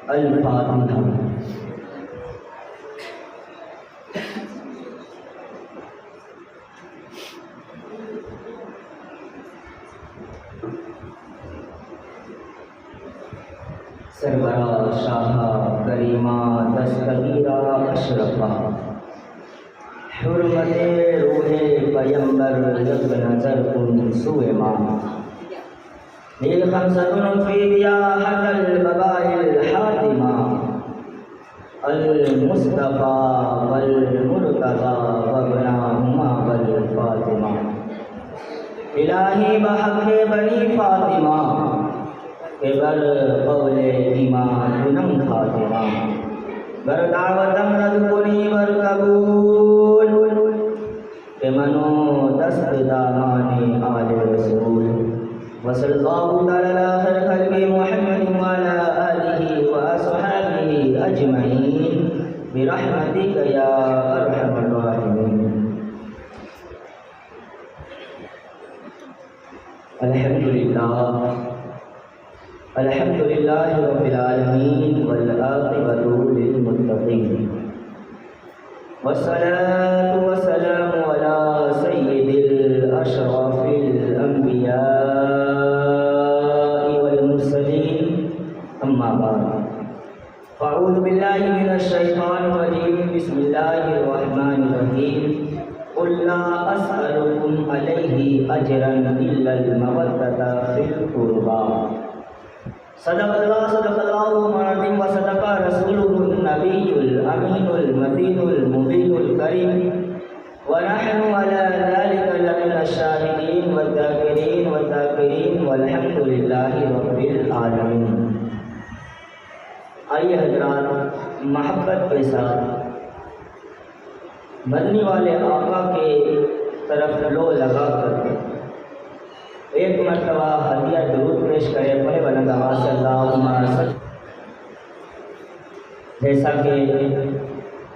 الفاتحہ۔ سربراہ شاہ کریمہ دستگیرہ اشرفہ، حرمت روح پیمبر جب نظر کن سوئے ماں، نیل خمسۃ فی دیاحت البباء الحاتمہ، المصطفیٰ والمرتضیٰ وابناہما والفاطمہ، الہی بحق بنی فاطمہ کہ بر قول ایمان کنم خاتمہ، بر دعوتم رد کنی بر قبول کہ منو دست دامان آل رسول، وصل اللہ تعالی خیر خلق محمد وعلی آلہ واصحابہ اجمعین برحمتک یا ارحم الراحمین۔ الحمدللہ رب العالمین والعاقبۃ للمتقین، والصلاة والسلام علی سید الاشرف الانبیاء والمرسلین، اما بعد فاعوذ باللہ من الشیطان الرجیم، بسم اللہ الرحمن الرحیم، قل لا اسألکم علیہ اجرا الا المودۃ فی القربی، صدق اللہ العظیم وصدق رسولہ النبی الامین المتین المبین الکریم، ونحن علی ذلک لمن الشاہدین والذاکرین والحمد للہ رب العالمین۔ آئیے حضرات، محبت کے ساتھ مدنی والے آقا کے طرف لو لگا کر ایک مرتبہ ہدیہ درود پیش کرے، بڑے بلند آواز سے اللہم صل۔ جیسا کہ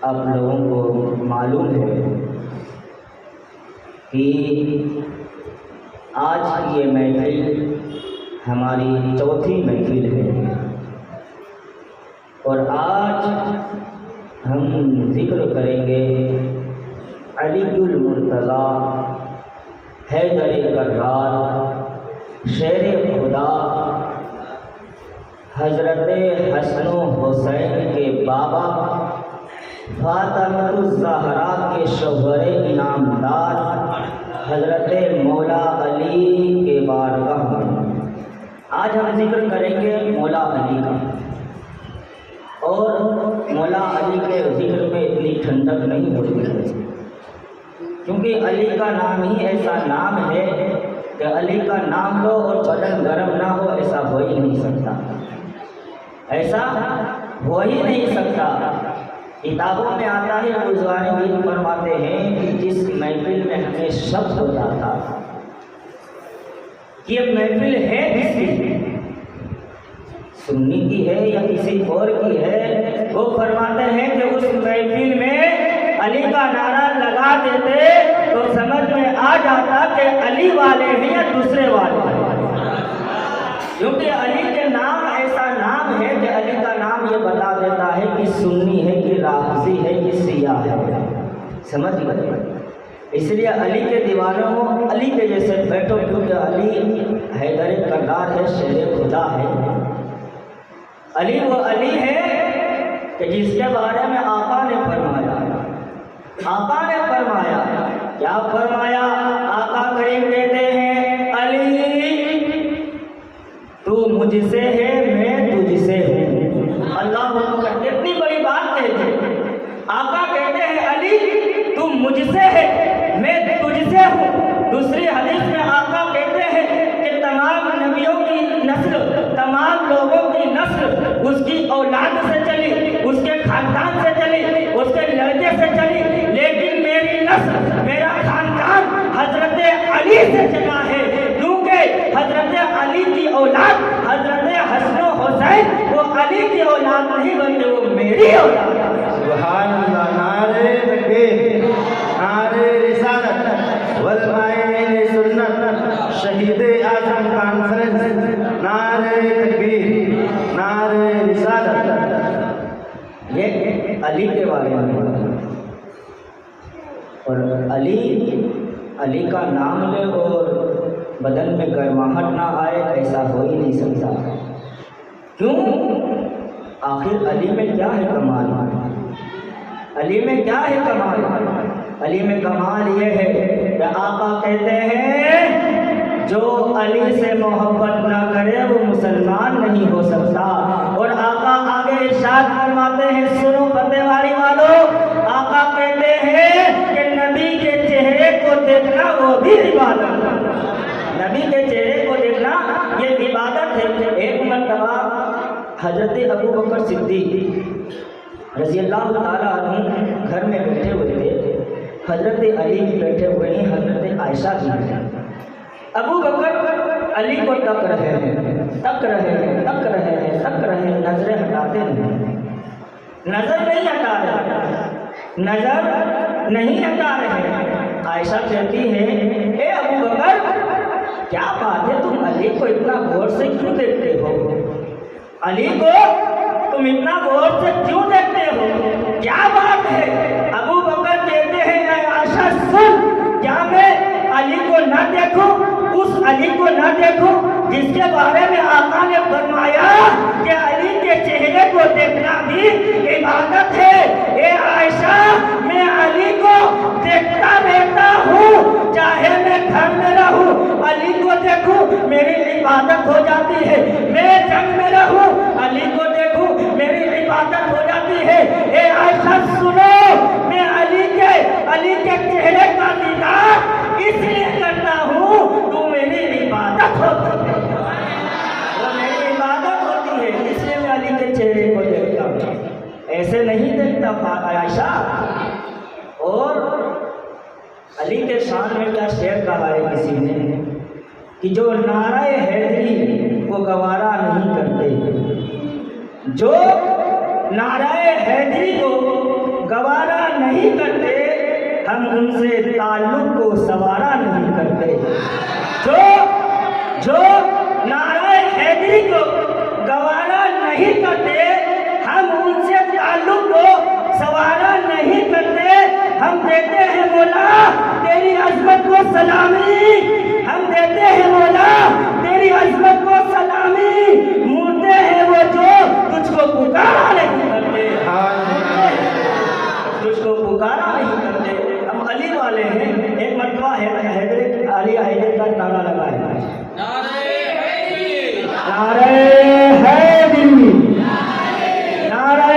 آپ لوگوں کو معلوم ہے کہ آج کی یہ محفل ہماری چوتھی محفل ہے، اور آج ہم ذکر کریں گے علی المرتضیٰ حیدر کرار شیر خدا حضرت حسن و حسین کے بابا فاطمۃ الزہرا کے شوہر انعامدار حضرت مولا علی کے بارگاہ میں آج ہم ذکر کریں گے مولا علی کا۔ اور مولا علی کے ذکر میں اتنی ٹھنڈک نہیں ہوتی ہے، کیونکہ علی کا نام ہی ایسا نام ہے کہ علی کا نام لو اور بدن گرم نہ ہو، ایسا ہو ہی نہیں سکتا، ایسا ہو ہی نہیں سکتا۔ کتابوں میں آتا ہے، بزرگان دین فرماتے ہیں کہ جس محفل میں ہمیں شک ہو جاتا کہ یہ محفل ہے کس کی، سنی کی ہے یا کسی اور کی ہے، وہ فرماتے ہیں کہ اس محفل میں علی کا نعرہ لگا دیتے تو سمجھ میں آ جاتا کہ علی والے ہیں یا دوسرے والے ہیں، کیونکہ علی کے نام ایسا نام ہے کہ علی کا نام یہ بتا دیتا ہے کہ سنی ہے کہ رافضی ہے کہ سیاہ ہے، سمجھ گئے؟ اس لیے علی کے دیوانوں علی کے جیسے بیٹھو، کیونکہ علی حیدر کرار ہے، شیر خدا ہے۔ علی وہ علی ہے کہ جس کے بارے میں آقا نے فرمایا، آقا نے فرمایا، کیا فرمایا؟ آقا کریم کہتے ہیں علی تو مجھ سے ہے میں تجھ سے ہوں، اللہ اکبر، اتنی بڑی بات کہتے ہیں۔ آقا کہتے ہیں علی تو مجھ سے ہے میں تجھ سے ہوں۔ دوسری حدیث میں آقا کہتے ہیں کہ تمام نبیوں کی نسل، تمام لوگوں کی نسل اس کی اولاد سے چلی، اس کے خاندان سے چلی، اس کے لڑکے سے چلی، لیکن میری نسل، میرا خاندان حضرت علی سے چلا ہے، کیونکہ حضرت علی کی اولاد حضرت حسن و حسین وہ علی کی اولاد نہیں بلکہ وہ میری اولاد ہے۔ سبحان اللہ، نعرہ تکبیر، نعرہ رسالت والقائلین سنت، شہید اعظم کانفرنس، نعرہ تکبیر، نعرہ رسالت۔ علی کے بارے میں پڑھا، اور علی کا نام لے اور بدن میں گرماہٹ نہ آئے، ایسا ہو ہی نہیں سکتا۔ کیوں؟ آخر علی میں کیا ہے کمال؟ علی میں کیا ہے کمال؟ علی میں کمال یہ ہے کہ آقا کہتے ہیں جو علی سے محبت نہ کرے وہ مسلمان نہیں ہو سکتا۔ اور آقا آگے ارشاد فرماتے ہیں، سنو فتح والی والوں، آقا کہتے ہیں کہ نبی کے چہرے کو دیکھنا وہ بھی عبادت ہے۔ نبی کے چہرے کو دیکھنا یہ عبادت ہے۔ ایک مرتبہ حضرت ابو بکر صدیق رضی اللہ تعالیٰ عنہ گھر میں بیٹھے ہوئے تھے، حضرت علی بھی بیٹھے ہوئے ہیں، حضرت عائشہ بھی ہیں۔ ابو بکر علی کو تک رہے ہیں، نظریں ہٹاتے نہیں، نظر نہیں ہٹا رہے۔ عائشہ کہتی ہے، اے ابو بکر کیا بات ہے، تم علی کو اتنا غور سے کیوں دیکھتے ہو؟ علی کو تم اتنا غور سے کیوں دیکھتے ہو؟ کیا بات ہے؟ ابو بکر کہتے ہیں، اے عائشہ سن، کیا میں علی کو نہ دیکھوں، اس علی کو نہ دیکھوں جس کے بارے میں آقا نے فرمایا کہ علی کے چہرے کو دیکھنا بھی عبادت ہے۔ اے عائشہ میں علی کو دیکھتا رہتا ہوں، چاہے میں گھر میں رہوں علی کو دیکھوں میری عبادت ہو جاتی ہے، میں جنگ میں رہوں علی کو دیکھوں میری عبادت ہو جاتی ہے۔ اے عائشہ سنو، میں علی کے چہرے کا دیدار اس لیے کرتا ہوں تو میری عبادت ہوتی ہے، وہ میری عبادت ہوتی ہے، اس لیے میں علی کے چہرے کو دیکھتا ہوں، ایسے نہیں دیکھتا عائشہ۔ اور علی کے شان میں کیا شعر کہا ہے کسی نے کہ جو نعرہ حیدری کو گوارا نہیں کرتے، جو نعرہ حیدری کو گوارا نہیں کرتے، ہم ان سے تعلق کو سوارا نہیں کرتے۔ جو نعرہ حیدری کو گوارا نہیں کرتے، ہم ان سے تعلق کو سوارا نہیں کرتے۔ ہم دیتے ہیں مولا تیری عظمت کو سلامی، ہم دیتے ہیں مولا تیری عظمت کو سلامی، مڑتے ہیں وہ جو تجھ کو پکارا نہیں کرتے، تجھ کو پکارا نہیں کرتے۔ ہم علی والے ہیں۔ ایک مرتبہ علی حیدر کا نعرہ لگائے، نعرہ حیدری، نعرہ حیدری، نعرہ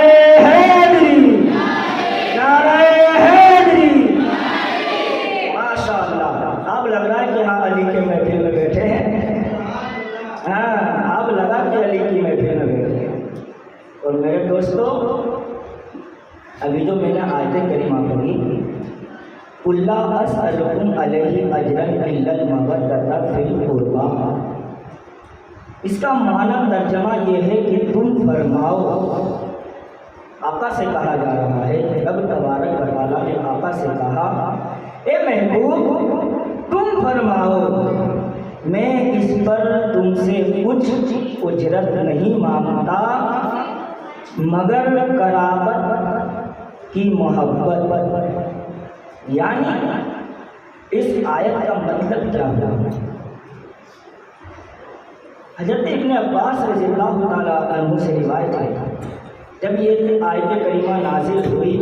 حیدری، نعرہ حیدری۔ ماشاء اللہ، اب لگ رہا ہے کہ ہاں علی کے محفل میں بیٹھے ہیں، ہاں اب لگا کہ علی کی محفل میں بیٹھے ہیں۔ اور میرے دوستو، ابھی جو میں نے آیت کریمہ پڑھی، قُل لَا أَسْأَلُكُمْ عَلَيْهِ أَجْرًا إِلَّا الْمَوَدَّةَ فِي الْقُرْبَىٰ، اس کا معنی ترجمہ یہ ہے کہ تم فرماؤ، آقا سے کہا جا رہا ہے، رب تبارک و تعالیٰ نے آقا سے کہا، اے محبوب تم فرماؤ، میں اس پر تم سے کچھ اجرت نہیں مانگتا مگر قرابت کی محبت۔ یعنی اس آیت کا مطلب کیا ہے؟ حضرت ابن عباس رضی اللہ تعالیٰ عنہ سے روایت ہے، جب یہ آیت کریمہ نازل ہوئی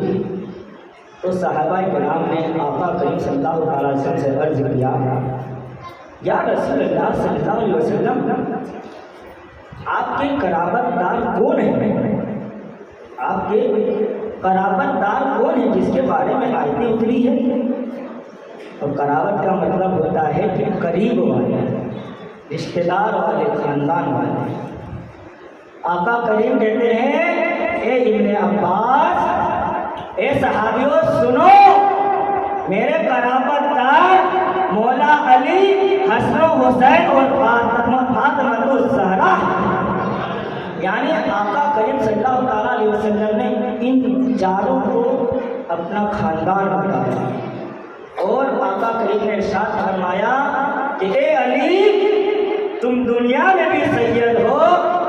تو صحابہ کرام نے آقا کریم صلی اللہ علیہ وسلم سے عرض کیا، یا رسول اللہ صلی اللہ علیہ وسلم، آپ کے قرابت دار کون ہیں؟ آپ کے قرابت دار کون ہے جس کے بارے میں آیتیں اتری ہیں؟ اور قرابت کا مطلب ہوتا ہے کہ قریب والے، رشتہ دار والے، خاندان والے۔ آقا کریم کہتے ہیں، اے ابن عباس، اے صحابیوں سنو، میرے قرابت دار مولا علی، حسن و حسین اور فاطمہ الزہرا، یعنی آقا کریم صلی اللہ علیہ وسلم نے ان چاروں کو اپنا خاندان بتایا۔ اور آقا کریم نے ارشاد فرمایا کہ اے علی، تم دنیا میں بھی سید ہو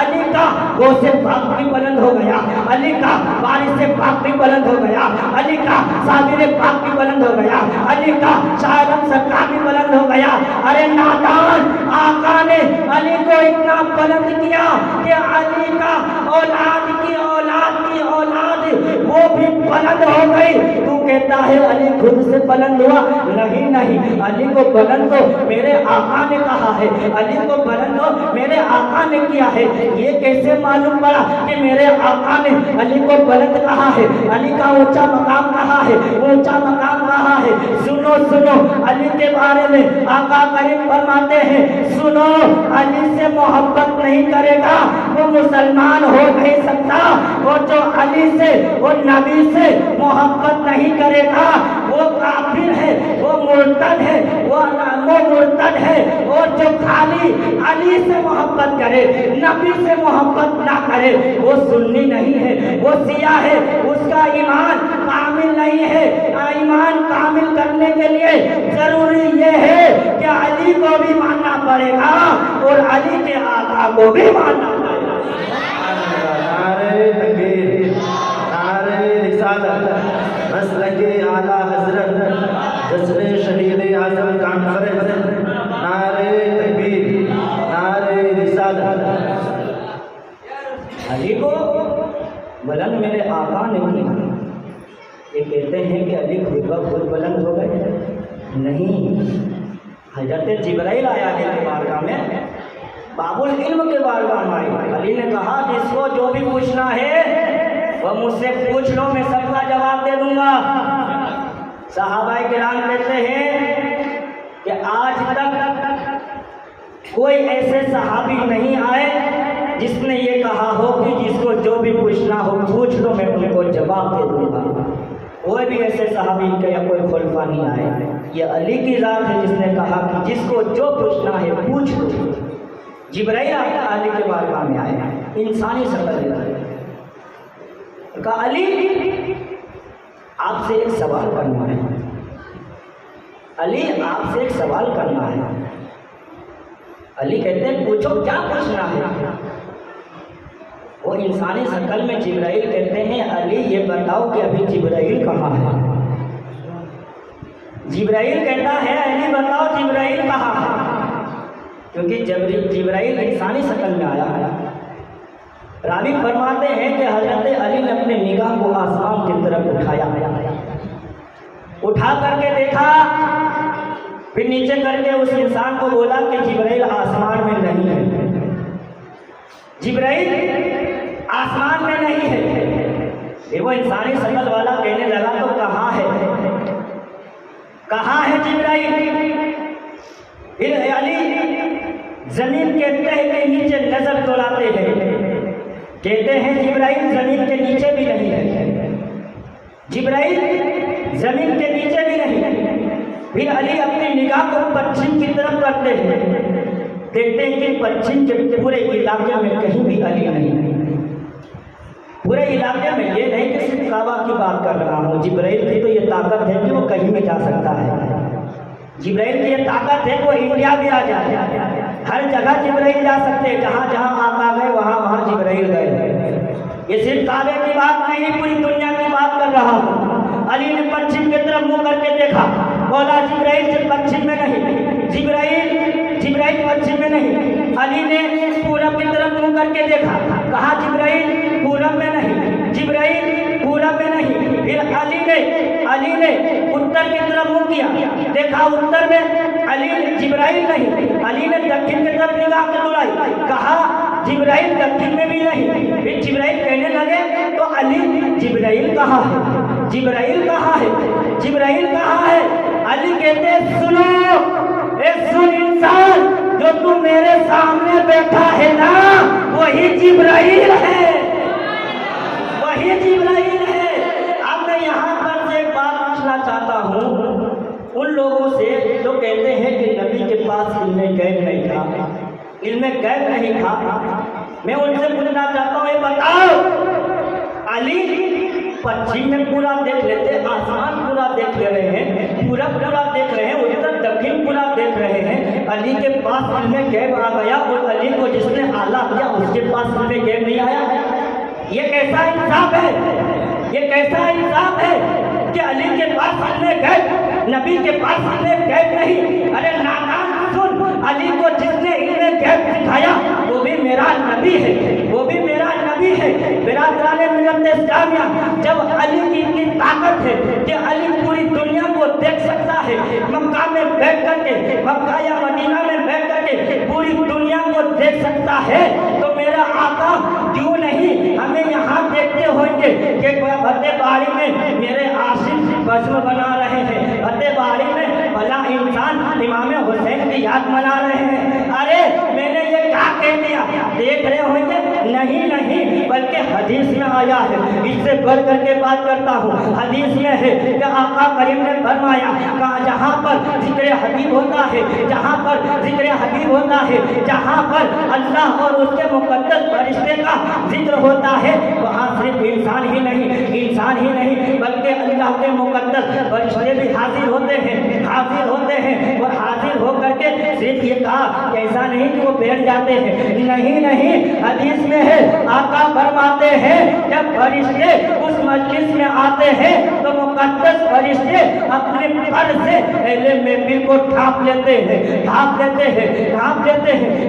علی کا غوث پاک بھی بلند ہو گیا، علی کا وارث پاک بھی بلند ہو گیا، علی کا صابر پاک بھی بلند ہو گیا، علی کا شاہ عالم سرکار بھی بلند ہو گیا۔ ارے نادان، آقا نے علی کو اتنا بلند کیا کہ علی کا اولاد کی اولاد کی اولاد وہ بھی بلند ہو گئی۔ تو کہتا ہے علی خود سے بلند ہوا، نہیں نہیں، علی کو بلند تو میرے آقا نے کہا ہے، علی کو بلند تو میرے آقا نے کیا ہے۔ یہ کیسے معلوم پڑا کہ میرے آقا نے علی کو بلند کہا ہے، علی کا اونچا مقام کہا ہے، اونچا مقام کہا ہے؟ سنو سنو، علی کے بارے میں آقا کریم فرماتے ہیں، سنو، علی سے محبت نہیں کرے گا وہ مسلمان ہو نہیں سکتا، اور جو علی سے، وہ نبی سے محبت نہیں کرے گا وہ کافر ہے، وہ مرتد ہے، وہ مرتد ہے۔ اور جو خالی علی سے محبت کرے، نبی سے محبت نہ کرے، وہ سنی نہیں ہے، وہ سیاہ ہے، اس کا ایمان کامل نہیں ہے۔ ایمان کامل کرنے کے لیے ضروری یہ ہے کہ علی کو بھی ماننا پڑے گا اور علی کے آقا کو بھی ماننا پڑے گا۔ نعرہ تکبیر، نعرہ رسالت، مسلک اعلیٰ حضرت، جذب شہید اعظم کانفرنس، نعرہ تکبیر، نعرہ رسالت۔ علی کو بلند میرے آقا نے کیا۔ یہ کہتے ہیں کہ علی خود بخود بلند ہو گئے، نہیں، حضرت جبرائیل آیا علی کے بارگاہ میں، باب العلم کے بارگاہ میں آئی۔ علی نے کہا جس کو جو بھی پوچھنا ہے وہ مجھ سے پوچھ لو، میں سب کا جواب دے دوں گا۔ صحابہ کرام کہتے ہیں کہ آج تک کوئی ایسے صحابی نہیں آئے جس نے یہ کہا ہو کہ جس کو جو بھی پوچھنا ہو پوچھ لو، میں ان کو جواب دے دوں گا۔ کوئی بھی ایسے صحابی کا یا کوئی خلفا نہیں آئے۔ یہ علی کی ذات ہے جس نے کہا کہ جس کو جو پوچھنا ہے پوچھ لو۔ جبرائیل علی کے بارگاہ میں آئے، انسانی شکل میں کہا علی آپ سے ایک سوال کرنا ہے، علی آپ سے ایک سوال کرنا ہے۔ علی کہتے ہیں پوچھو، کیا پوچھنا ہے؟ وہ انسانی شکل میں جبرائیل کہتے ہیں علی یہ بتاؤ کہ ابھی جبرائیل کہاں ہے؟ جبرائیل کہتا ہے علی بتاؤ جبرائیل کہاں ہے؟ کیونکہ جبرائیل انسانی شکل میں آیا ہے۔ راوی فرماتے ہیں کہ حضرت علی نے اپنے نگاہ کو آسمان کی طرف اٹھایا، اٹھا کر کے دیکھا، پھر نیچے کر کے اس انسان کو بولا کہ جبرائیل آسمان میں نہیں ہے، جبرائیل آسمان میں نہیں ہے۔ پھر وہ انسانی شکل والا کہنے لگا تو کہاں ہے؟ کہاں ہے جبرائیل؟ پھر علی زمین کے تہہ کے نیچے نظر دوڑاتے ہیں، کہتے ہیں جبرائیل زمین کے نیچے بھی نہیں ہے، جبرائیل زمین کے نیچے بھی نہیں۔ پھر علی اپنی نگاہ کو پچھم کی طرف کرتے ہیں، دیکھتے ہیں کہ پچھم کے پورے علاقے میں کہیں بھی علی نہیں، پورے علاقے میں۔ یہ نہیں کہ صرف کعبہ کی بات کر رہا ہوں، جبرائیل کی تو یہ طاقت ہے کہ وہ کہیں بھی جا سکتا ہے، جبرائیل کی یہ طاقت ہے کہ وہ انڈیا بھی آ جائے، ہر جگہ جبرائیل جا سکتے ہیں، جہاں جہاں آقا گئے وہاں وہاں جبرائیل گئے۔ یہ صرف کعبے کی بات نہیں، پوری دنیا کی بات کر رہا ہوں۔ علی نے پچھم کی طرف منہ کر کے دیکھا، بولا جبرائیل سے پچھم میں نہیں، جبرائیل پچھم میں نہیں۔ علی نے پورب کی طرف منہ کر کے دیکھا، کہا جبرائیل پورب میں نہیں، جبرائیل پورب میں نہیں۔ پھر علی نے اتر کی طرف منہ کیا، دیکھا اتر میں جبرائیل نہیں۔ علی نے دکن کی طرف نگاہ کے دوڑائی، کہا جبرائیل دکن میں بھی نہیں۔ پھر جبرائیل کہنے لگے تو علی جبرائیل کہاں ہے؟ جبرائیل کہاں ہے؟ جبرائیل کہاں ہے؟ علی کہتے سنو، اے سن انسان، جو تم میرے سامنے بیٹھا ہے نا وہی جبرائیل ہے، وہی جبرائیل ہے۔ اب میں یہاں پر سے ایک بات پوچھنا چاہتا ہوں ان لوگوں سے جو کہتے ہیں کہ نبی کے پاس علم غیب نہیں تھا، علم غیب نہیں تھا۔ میں ان سے پوچھنا چاہتا ہوں، یہ بتاؤ علی پچھم میں پورا دیکھ لیتے، آسمان پورا دیکھ لے رہے ہیں، پورب پورا دیکھ رہے ہیں، ادھر دکن پورا دیکھ رہے ہیں، علی کے پاس علم غیب آ گیا اور علی کو جس نے آلہ کیا اس کے پاس یہ کیسا انصاف ہے، یہ کیسا انصاف ہے کہ علی کے پاس ہم نے گئے، نبی کے پاس ہم نے گئے نہیں؟ ارے نادان سن، علی کو جس نے علم غیب سکھایا وہ بھی میرا نبی ہے، وہ بھی میرا نبی ہے۔ برادران ملت اسلامیہ، جب علی کی اتنی طاقت ہے کہ علی پوری دنیا کو دیکھ سکتا ہے، مکہ میں بیٹھ کر کے، مکہ یا مدینہ میں بیٹھ کر کے پوری دنیا کو دیکھ سکتا ہے، تو میرا آقا کیوں نہیں ہمیں یہاں دیکھتے ہوئیں گے کہ فتح باری میں میرے عاشق بزم بنا رہے ہیں، فتح باری میں بھلا انسان امام حسین کی یاد منا رہے ہیں؟ ارے میں نے یہ کیا کہہ دیا، دیکھ رہے ہوں گے؟ نہیں، بلکہ حدیث میں آیا ہے، اس سے بڑھ کر کے بات کرتا ہوں۔ حدیث میں ہے کہ آقا کریم نے فرمایا کہ جہاں پر ذکر حبیب ہوتا ہے، جہاں پر ذکر حبیب ہوتا ہے، جہاں پر اللہ اور اس کے مقدس فرشتے کا ذکر ہوتا ہے، وہاں صرف انسان ہی نہیں بلکہ اللہ کے مقدس فرشتے بھی حاضر ہوتے ہیں، اور حاضر ہو کر کے صرف یہ کہا ایسا نہیں کہ وہ بیٹھ جاتے ہیں، نہیں، حدیث میں ہے آقا فرماتے ہیں جب فرشتے اس مجلس میں آتے ہیں تو مقدس فرشتے اپنے پر سے اہل محفل کو ڈھانپ لیتے ہیں۔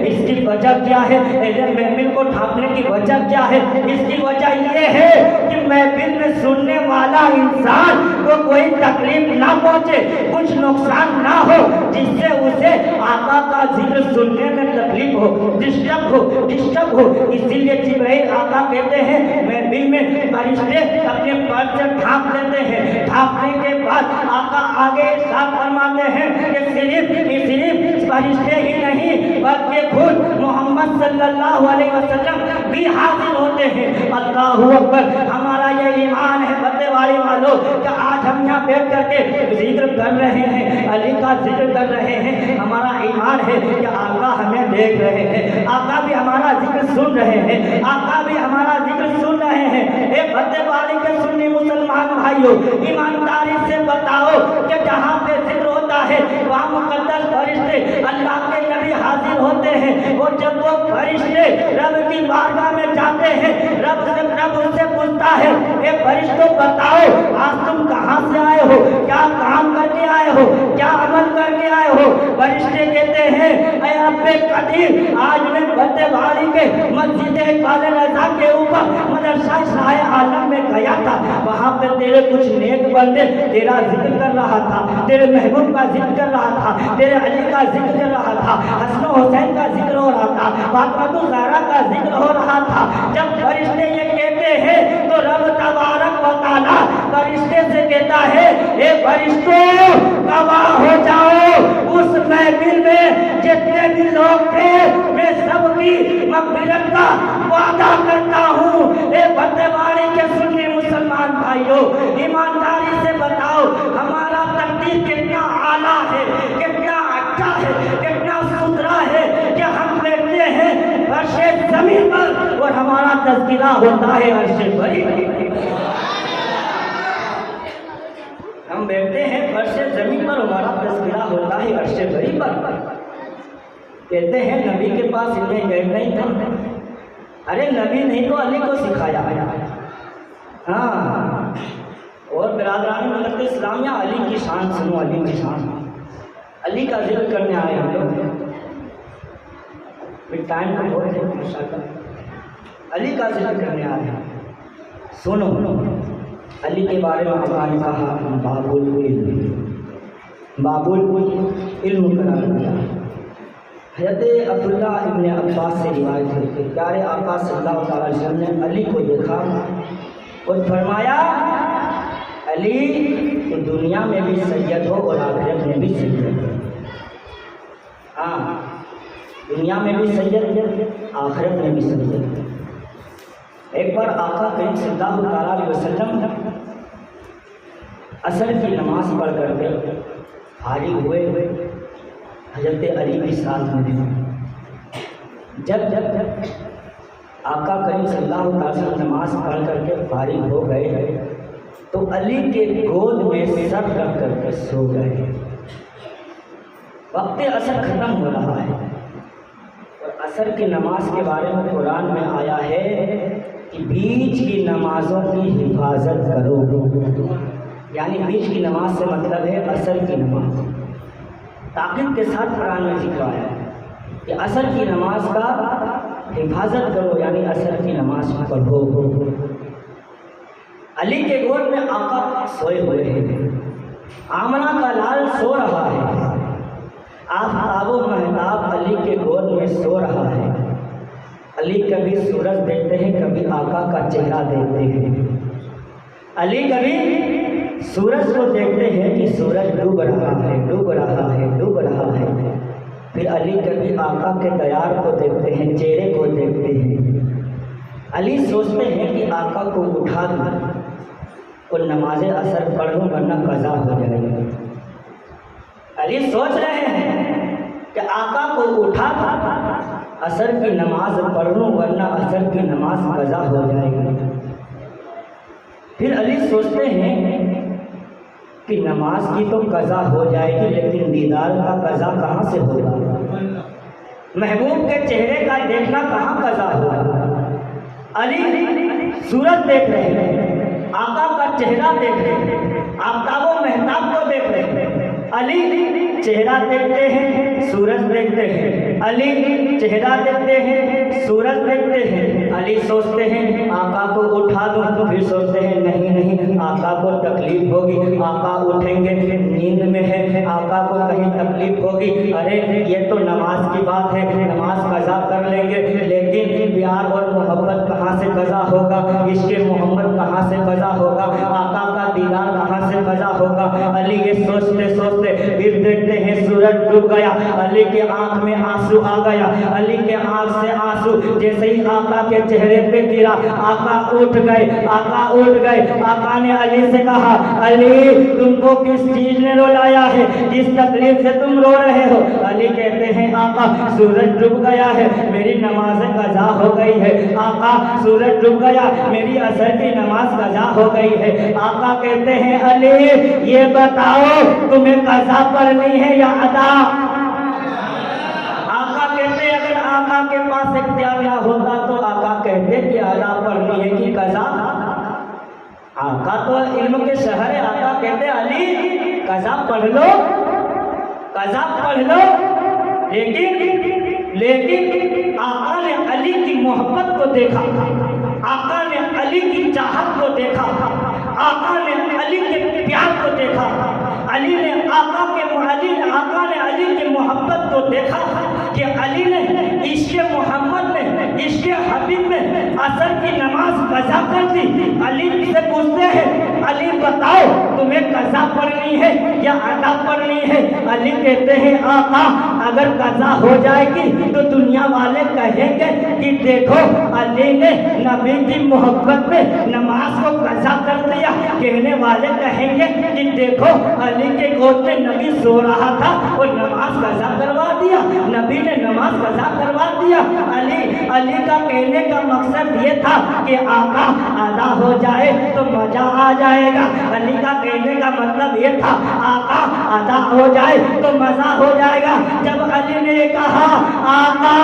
اس کی وجہ کیا ہے؟ اہل محفل کو ڈھانپنے کی وجہ کیا ہے؟ اس کی وجہ یہ ہے کہ محفل میں سننے والا انسان کو کوئی تکلیف نہ پہنچے، کچھ نقصان نہ ہو، جس سے اسے آقا کا ذکر سننے میں تکلیف ہو، ڈسٹرب ہو۔ اسی لیے جبرائیل آقا کہتے ہیں محفل میں فرشتے اپنے پر سے ڈھانپ لیتے ہیں، ڈھانپنے کے بعد آقا آگے ارشاد فرماتے ہیں کہ صرف فرشتے ہی نہیں بلکہ خود محمد صلی اللہ علیہ وسلم بھی حاضر ہوتے ہیں۔ اللہ اکبر! ہمارا یہ ایمان ہے فتح والی والوں کہ آج ہم یہاں بیٹھ کر کے ذکر کر رہے ہیں، علی کا ذکر کر رہے ہیں، ہمارا ایمان ہے کہ آقا ہمیں دیکھ رہے ہیں، آقا بھی ہمارا ذکر سن رہے ہیں، آقا بھی ہمارا ذکر سن رہے ہیں۔ اے فتح والی کے سنی مسلمان بھائیوں، ایمانداری سے بتاؤ کہ جہاں پہ ذکر ہوتا ہے وہاں مقدس فرشتے اللہ کے نبی حاضر ہوتے ہیں، اور جب وہ فرشتے رب کی بارگاہ میں جاتے ہیں، رب ان سے پوچھتا ہے اے فرشتوں بتاؤ آج تم کہاں سے آئے ہو، کیا کام کر کے آئے ہو، کیا عمل کر کے آئے ہو؟ فرشتے کہتے ہیں اے رب قدیر، آج میں فتح والی کے مسجد اقبال رضا کے اوپر مدرسہ شاہ عالم میں گیا تھا، وہاں پہ تیرے کچھ نیک بندے تیرا ذکر کر رہا تھا، تیرے محبوب کا ذکر کر رہا تھا، تیرے علی کا ذکر کر رہا تھا، حسن و حسین کا ذکر ہو رہا تھا، فاطمہ الزہرا کا ذکر ہو رہا تھا۔ جب فرشتے یہ کہتے ہیں تو رب تبارک و تعالی فرشتے سے کہتا ہے اے فرشتوں گواہ ہو جاؤ اس محفل میں جتنے بھی لوگ تھے میں سب کی مغفرت کا وعدہ کرتا ہوں۔ اے فتح والی کے سنی مسلمان بھائیوں، ایمانداری سے بتاؤ ہمارا تقدیر کتنا اعلیٰ ہے، کتنا اچھا ہے، کتنا ستھرا ہے کہ ہم بیٹھتے ہیں فرش زمین پر اور ہمارا تذکرہ ہوتا ہے عرش بری۔ ہم بیٹھتے ہیں فرش زمین پر، ہمارا تذکرہ ہوتا ہے عرش بری پر۔ کہتے ہیں نبی کے پاس علم غیب نہیں تھا، ارے نبی نہیں تو علی کو سکھایا۔ ہاں، اور برادران ملت اسلامیہ علی کی شان سنو، علی کی شان، علی کا ذکر کرنے آئے ہم لوگ، ٹائم کا بہت ہے ماشاءاللہ، علی کا ذکر کرنے آئے ہیں۔ سنو علی کے بارے میں آقا نے کہا باب العلم قرار دیا۔ حضرت عبداللہ ابن عباس سے روایت ہے کہ پیارے آقا صلی اللہ علیہ وسلم نے علی کو دیکھا اور فرمایا علی تو دنیا میں بھی سید ہو اور آخرت میں بھی سید ہو۔ ہاں، دنیا میں بھی سید آخرت میں بھی سید۔ ایک بار آقا کریم صلی اللہ علیہ وسلم عصر کی نماز پڑھ کر کے فارغ ہوئے حضرت علی کے ساتھ میں جب آقا کریم صلی اللہ علیہ وسلم نماز پڑھ کر کے فارغ ہو گئے تو علی کے گود میں سر رکھ کر کے سو گئے۔ وقت عصر ختم ہو رہا ہے اور عصر کی نماز کے بارے میں قرآن میں آیا ہے کہ بیچ کی نمازوں کی حفاظت کرو، یعنی بیچ کی نماز سے مطلب ہے عصر کی نماز۔ تاکید کے ساتھ قرآن میں ذکر آیا ہے کہ عصر کی نماز کا حفاظت کرو، یعنی عصر کی نماز پڑھو۔ علی کے گود میں آقا سوئے ہوئے ہیں، آمنہ کا لال سو رہا ہے، آفتاب و مہتاب علی کے گود میں سو رہا ہے۔ علی کبھی سورج دیکھتے ہیں، کبھی آقا کا چہرہ دیکھتے ہیں۔ علی کبھی سورج کو دیکھتے ہیں کہ سورج ڈوب رہا ہے، ڈوب رہا ہے، ڈوب رہا ہے۔ پھر علی کبھی آقا کے دیار کو دیکھتے ہیں، چہرے کو دیکھتے ہیں۔ علی سوچتے ہیں کہ آقا کو اٹھا دوں اور نماز عصر پڑھ لوں ورنہ قضا ہو جائے گی۔ علی سوچ رہے ہیں کہ آقا کو اٹھا عصر کی نماز پڑھ لوں ورنہ عصر کی نماز قضا ہو جائے گی۔ پھر علی سوچتے ہیں کہ نماز کی تو قضا ہو جائے گی، لیکن دیدار کا قضا کہاں سے ہوگا؟ محبوب کے چہرے کا دیکھنا کہاں قضا ہوگا؟ علی سورج دیکھ رہے ہیں، آقا کا چہرہ دیکھ رہے ہیں، آفتاب و مہتاب کو دیکھ رہے ہیں۔ علی چہرہ دیکھتے ہیں، سورج دیکھتے ہیں، علی چہرہ دیکھتے ہیں، سورج دیکھتے ہیں۔ علی سوچتے ہیں آقا کو اٹھا دوں، پھر سوچتے ہیں نہیں نہیں، آقا کو تکلیف ہوگی، آقا اٹھیں گے نیند میں ہے، آقا کو کہیں تکلیف ہوگی، ارے یہ تو نماز کی بات ہے، نماز قضا کر لیں گے، لیکن پیار اور محبت کہاں سے قضا ہوگا؟ عشق محمد کہاں سے قضا ہوگا؟ آقا کا دیدار کہاں سے قضا ہوگا؟ علی یہ سوچتے سوچتے پھر دیکھتے ہیں سورج ڈوب گیا، علی کے آنکھ میں آنسو آ گیا، علی کے آنکھ سے آنسو جیسے ہی آقا کے چہرے پہ گرا، آقا اٹھ گئے، آقا اٹھ گئے۔ آقا نے علی سے کہا علی تم کو کس چیز نے رلایا ہے، جس تکلیف سے تم رو رہے ہو؟ علی کہتے ہیں آقا سورج ڈوب گیا ہے، میری نماز قضا ہو گئی ہے، آقا سورج ڈوب گیا، میری عصر کی نماز قضا ہو گئی ہے۔ آقا کہتے ہیں علی یہ بتاؤ تمہیں قضا پڑھنی ہے یا ادا؟ آقا کہتے ہیں اگر آقا کے پاس اختیار نہ ہوتا تو آقا کہتے کہ ادا پڑھنی ہے کہ قضا؟ آقا تو علم کے شہر ہے، آقا کہتے علی قضا پڑھ لو، قضا پڑھ لو۔ لیکن آقا نے علی کی محبت کو دیکھا، آقا نے علی کی چاہت کو دیکھا، آقا نے علی کے پیار کو دیکھا، آقا نے علی کی محبت کو دیکھا کہ علی نے عشق محمد میں، عشق حبیب میں عصر کی نماز قضا کر دی۔ علی سے پوچھتے ہیں علی بتاؤ تمہیں قضا پڑھنی ہے یا ادا پڑھنی ہے؟ علی کہتے ہیں آقا اگر قضا ہو جائے گی تو دنیا والے کہیں گے کہ دیکھو علی نے نبی کی محبت میں نماز کو قضا کر دیا، کہنے والے کہیں گے کہ دیکھو علی کے گود میں نبی سو رہا تھا اور نماز قضا کروا دیا، نبی نے نماز قضا کروا دیا۔ علی کا کہنے کا مقصد یہ تھا کہ آقا ادا ہو جائے تو مزہ آ جائے گا، علی کا کہنے کا مطلب یہ تھا آقا ادا ہو جائے تو مزہ ہو جائے گا۔ جب علی نے کہا آقا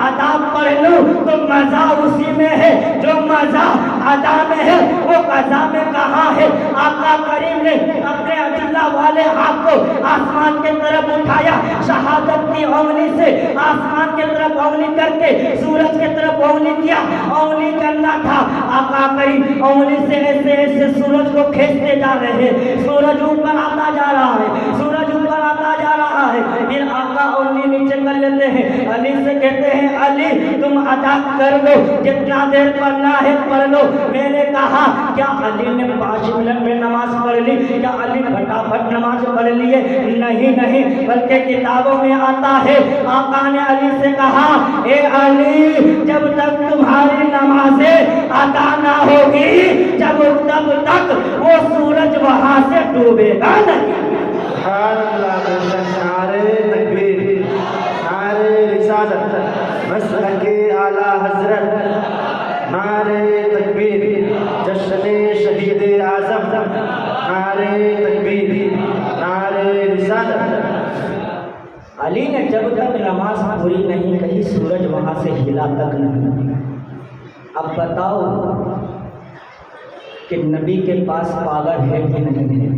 ادا پڑھ لوں تو مزہ اسی میں ہے جو مزہ ادا میں ہے، وہ قضا میں کہاں ہے؟ آقا کریم نے اپنے عدلہ والے ہاتھ کو آسمان کے طرف اٹھایا، شہادت کی اونگلی سے آسمان کے طرف اونگلی کر کے سورج کے طرف اونگلی کیا، اونگلی کرنا تھا۔ آقا کریم اونگلی سے ایسے ایسے سورج کو کھینچتے جا رہے ہیں، سورج اوپر آتا جا رہا ہے، سورج اوپر آتا جا رہا ہے۔ پھر آقا اونگلی نیچے کر لیتے ہیں، علی سے کہتے ہیں علی تم ادا کر لو، جتنا دیر پڑھنا ہے پڑھ لو۔ میں نے کہا کیا علی نے 5 منٹ میں نماز پڑھ لی؟ کیا علی پھٹافٹ نماز پڑھ لیے؟ نہیں، بلکہ کتابوں میں آتا ہے آقا نے علی سے کہا اے علی جب تک تمہاری نمازیں ادا نہ ہوگی تب تک وہ سورج وہاں سے ڈوبے گا نہیں۔ سبحان اللہ، نعرہ تکبیر، نعرہ رسالت، مسلک اعلی حضرت، نعرہ تکبیر، جشن شہید اعظم، نعرہ تکبیر، نعرہ رسالت۔ علی نے جب تک نماز پوری نہیں کہی سورج وہاں سے ہلا تک نہیں۔ اب بتاؤ کہ نبی کے پاس پاور ہے کہ نہیں ہے؟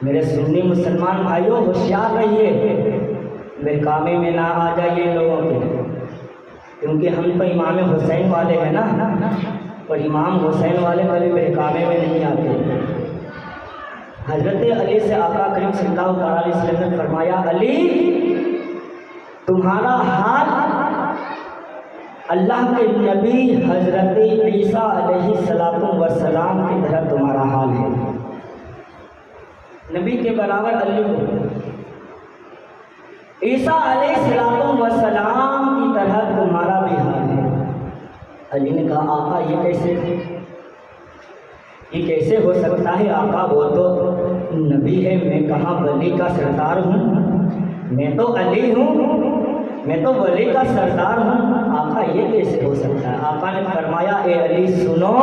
میرے سنی مسلمان بھائیوں ہوشیار رہیے، بہکامے میں نہ آ جائیے لوگوں کے، کیونکہ ہم تو امام حسین والے ہیں نا، اور امام حسین والے کبھی بہکامے میں نہیں آتے۔ حضرت علی سے آقا کریم صلی اللہ علیہ وسلم نے فرمایا، علی تمہارا حال اللہ کے نبی حضرت عیسیٰ علیہ السلام کی طرح تمہارا حال ہے۔ نبی کے برابر علی کو عیسیٰ علیہ السلام کی طرح تمہارا بھی حال ہے۔ علی نے کہا آقا یہ کیسے ہو سکتا ہے؟ آقا وہ تو نبی ہے، میں کہاں ولی کا سردار ہوں؟ میں تو علی ہوں، میں تو ولی کا سردار ہوں، آقا یہ کیسے ہو سکتا ہے؟ آقا نے فرمایا اے علی سنو،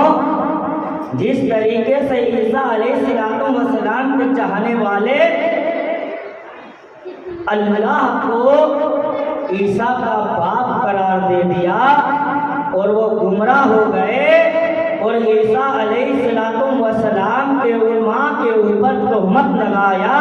جس طریقے سے عیسیٰ علیہ السلام کے چاہنے والے اللہ کو عیسیٰ کا باپ قرار دے دیا اور وہ گمراہ ہو گئے، اور عیسیٰ علیہ السلام کے ماں کے اوپر تہمت لگایا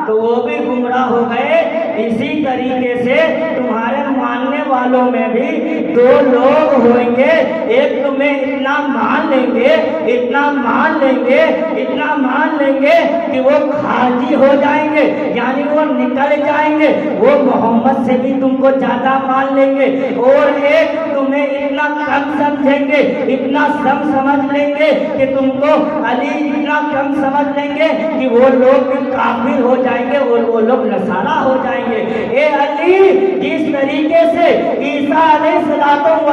تو وہ بھی گمراہ ہو گئے، اسی طریقے سے تمہارے ماننے والوں میں بھی دو لوگ ہوئیں گے، ایک تمہیں اتنا مان لیں گے، اتنا مان لیں گے، اتنا مان لیں گے کہ وہ خارجی ہو جائیں گے، یعنی وہ نکل جائیں گے، وہ محمد سے بھی تم کو زیادہ مان لیں گے، اور ایک تمہیں اتنا کم سمجھیں گے، اتنا کم سمجھ لیں گے کہ تم کو علی اتنا کم سمجھ لیں گے کہ وہ لوگ کافر ہو جائیں گے اور وہ لوگ نصارہ ہو جائیں گے۔ اے علی جس طریقے سے عیسیٰ علیہ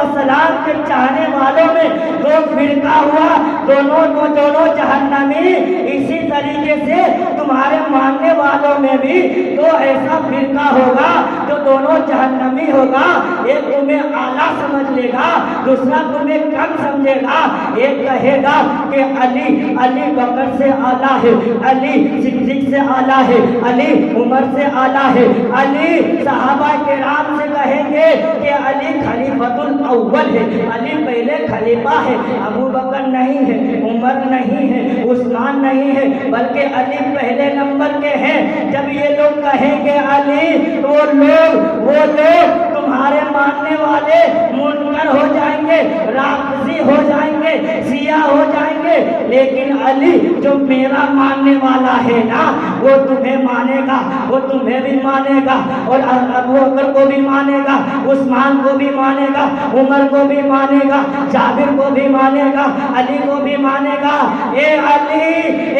السلام کے چاہنے والوں میں دو فرقہ ہوا، دونوں جہنمی، اسی طریقے سے تمہارے ماننے والوں میں بھی تو ایسا فرقہ ہوگا جو دونوں جہنمی ہوگا، ایک تمہیں اعلیٰ سمجھ لے گا، دوسرا تمہیں کم سمجھے گا، ایک کہے گا کہ علی بکر سے اعلیٰ ہے، علی صدیق سے اعلیٰ ہے، علی عمر سے اعلیٰ ہے، علی صحابہ کرام سے کہیں گے کہ علی خلیفۃ الاول ہے، علی پہلے خلیفہ ہے، ابو بکر نہیں ہے، عمر نہیں ہے، عثمان نہیں ہے، بلکہ علی پہلے نمبر کے ہیں۔ جب یہ لوگ کہیں گے علی، تو وہ لوگ تمہارے ماننے والے منکر ہو جائیں گے، رافضی ہو جائیں گے، شیعہ ہو جائیں گے، لیکن علی جو میرا ماننے والا ہے نا، وہ تمہیں مانے گا، وہ تمہیں بھی مانے گا، اور ابو بکر کو بھی مانے گا، عثمان کو بھی مانے گا، عمر کو بھی مانے گا، جابر کو بھی مانے گا، علی کو بھی مانے گا۔ اے علی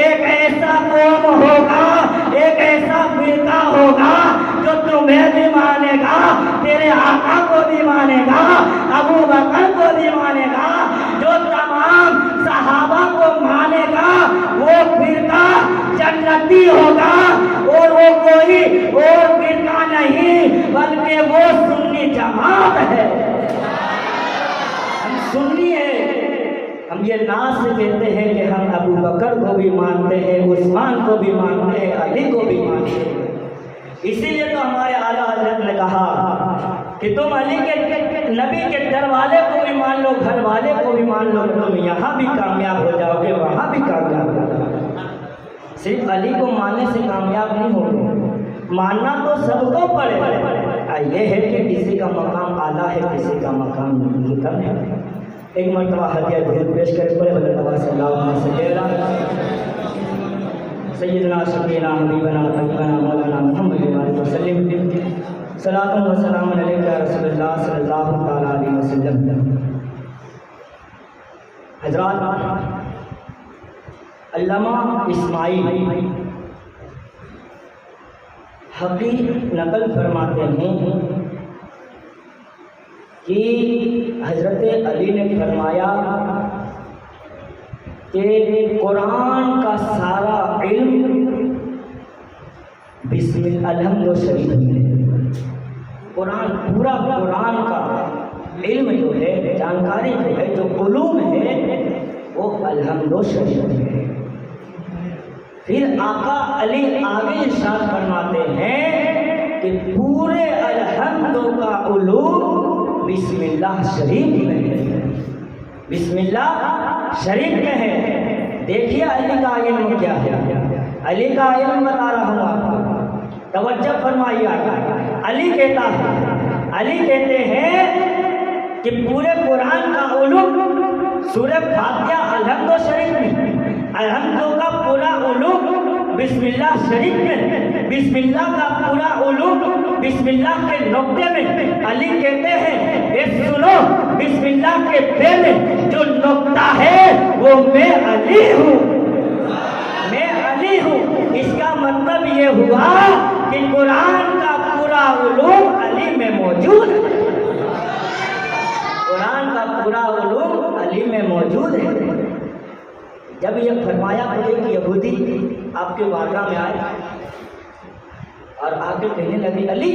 ایک ایسا قوم ہوگا، ایک ایسا فرقہ ہوگا جو تمہیں بھی مانے گا، تیرے آقا کو بھی مانے گا، ابو بکر کو بھی مانے گا، جو تمام صحابہ کو مانے گا، وہ فرقہ جنتی ہوگا، اور وہ کوئی اور فرقہ نہیں بلکہ وہ سنی جماعت ہے۔ ہم سنی ہے، ہم یہ ناز سے کہتے ہیں کہ ہم ابو بکر کو بھی مانتے ہیں، عثمان کو بھی مانتے ہیں، علی کو بھی مانتے ہیں۔ اسی لیے تو ہمارے اعلیٰ حضرت نے کہا کہ تم علی کے نبی کے در والے کو بھی مان لو، گھر والے کو بھی مان لو، تم یہاں بھی کامیاب ہو جاؤ گے، وہاں بھی کامیاب ہو جاؤ گے۔ صرف علی کو ماننے سے کامیاب نہیں ہوگے، ماننا تو سب کو پڑے گا۔ یہ ہے کہ کسی کا مقام اعلیٰ ہے، کسی کا مقام کم ہے۔ ایک مرتبہ ہدیہ درود پیش کرے پڑے اللہ صلی اللہ علیہ وسلم سیدنا شفیعنا حبیبنا طبیبنا مولانا محمد علیہ وسلم، صلاۃ و سلام علیک یا رسول اللہ صلی اللہ تعالیٰ علیہ وسلم۔ حضرات، علامہ اسماعیل حقی نقل فرماتے ہیں کہ حضرت علی نے فرمایا کہ قرآن کا سارا علم بسم الحمد شریف ہے۔ قرآن پورا قرآن کا علم جو ہے، جانکاری جو ہے، جو علوم ہے، وہ الحمد شریف ہے۔ پھر آقا علی آگے ارشاد فرماتے ہیں کہ پورے الحمد کا علوم بسم اللہ شریف میں ہے۔ بسم اللہ شریف میں ہے. دیکھیے علی کا علم کیا ہے. علی کا علم بتا رہا ہوں آپ کو, توجہ فرمائیے. علی کہتا ہے, علی کہتے ہیں کہ پورے قرآن کا علوم سورہ فاتحہ الحمد شریف میں, الحمد کا پورا علوم بسم اللہ شریف میں, بسم اللہ کا پورا علوم بسم اللہ کے نقطے میں. علی کہتے ہیں اے سنو, بسم اللہ کے پے میں جو نقطہ ہے وہ میں علی ہوں, میں علی ہوں. اس کا مطلب یہ ہوا کہ قرآن کا پورا علوم علی میں موجود ہے. قرآن کا پورا علوم علی میں موجود ہے. جب یہ فرمایا تو ایک یہودی آپ کے واقعہ میں آئے اور آ کے کہنے لگے علی,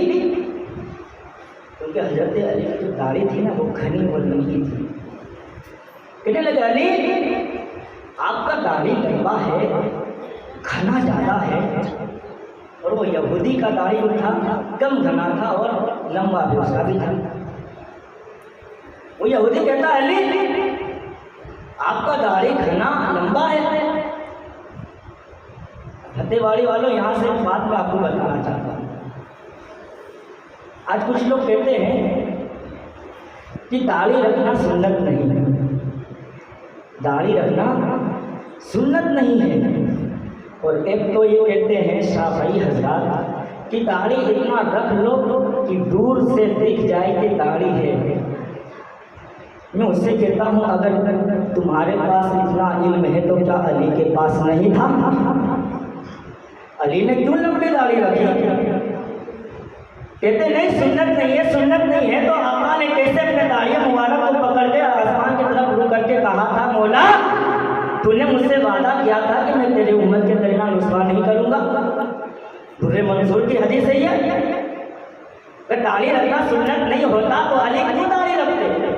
کیونکہ حضرت علی کی جو داڑھی تھی نا وہ گھنی اور لمبی تھی. کہنے لگے علی آپ کا داڑھی لمبا ہے, گھنا زیادہ ہے, اور وہ یہودی کا داڑھی جو تھا کم گھنا تھا اور لمبا بھی اس کا بھی تھا. وہ یہودی کہتا ہے علی آپ کا داڑھی گھنا لمبا ہے. فتح واڑی والوں یہاں سے بات میں آپ کو بتانا چاہتا ہوں. آج کچھ لوگ کہتے ہیں کہ داڑھی رکھنا سنت نہیں ہے, داڑھی رکھنا سنت نہیں ہے. اور ایک تو یہ کہتے ہیں شافعی حضرات کہ داڑھی اتنا رکھ لو کہ دور سے دکھ جائے کہ داڑھی ہے. میں اس سے کہتا ہوں اگر تمہارے پاس اتنا علم ہے تو کیا علی کے پاس نہیں تھا؟ علی نے کیوں لمبی داڑھی رکھی؟ کہتے نہیں سنت نہیں ہے, سنت نہیں ہے. تو آقا نے کیسے اپنے داڑھی مبارک کو پکڑ کے آسمان کی طرف رو کر کے کہا تھا مولا تو نے مجھ سے وعدہ کیا تھا کہ میں تیری امت کے درمیان رسوا نہیں کروں گا. درر منصور کی حدیث ہے یہ. اگر داڑھی رکھنا سنت نہیں ہوتا تو علی کیوں داڑھی رکھتے؟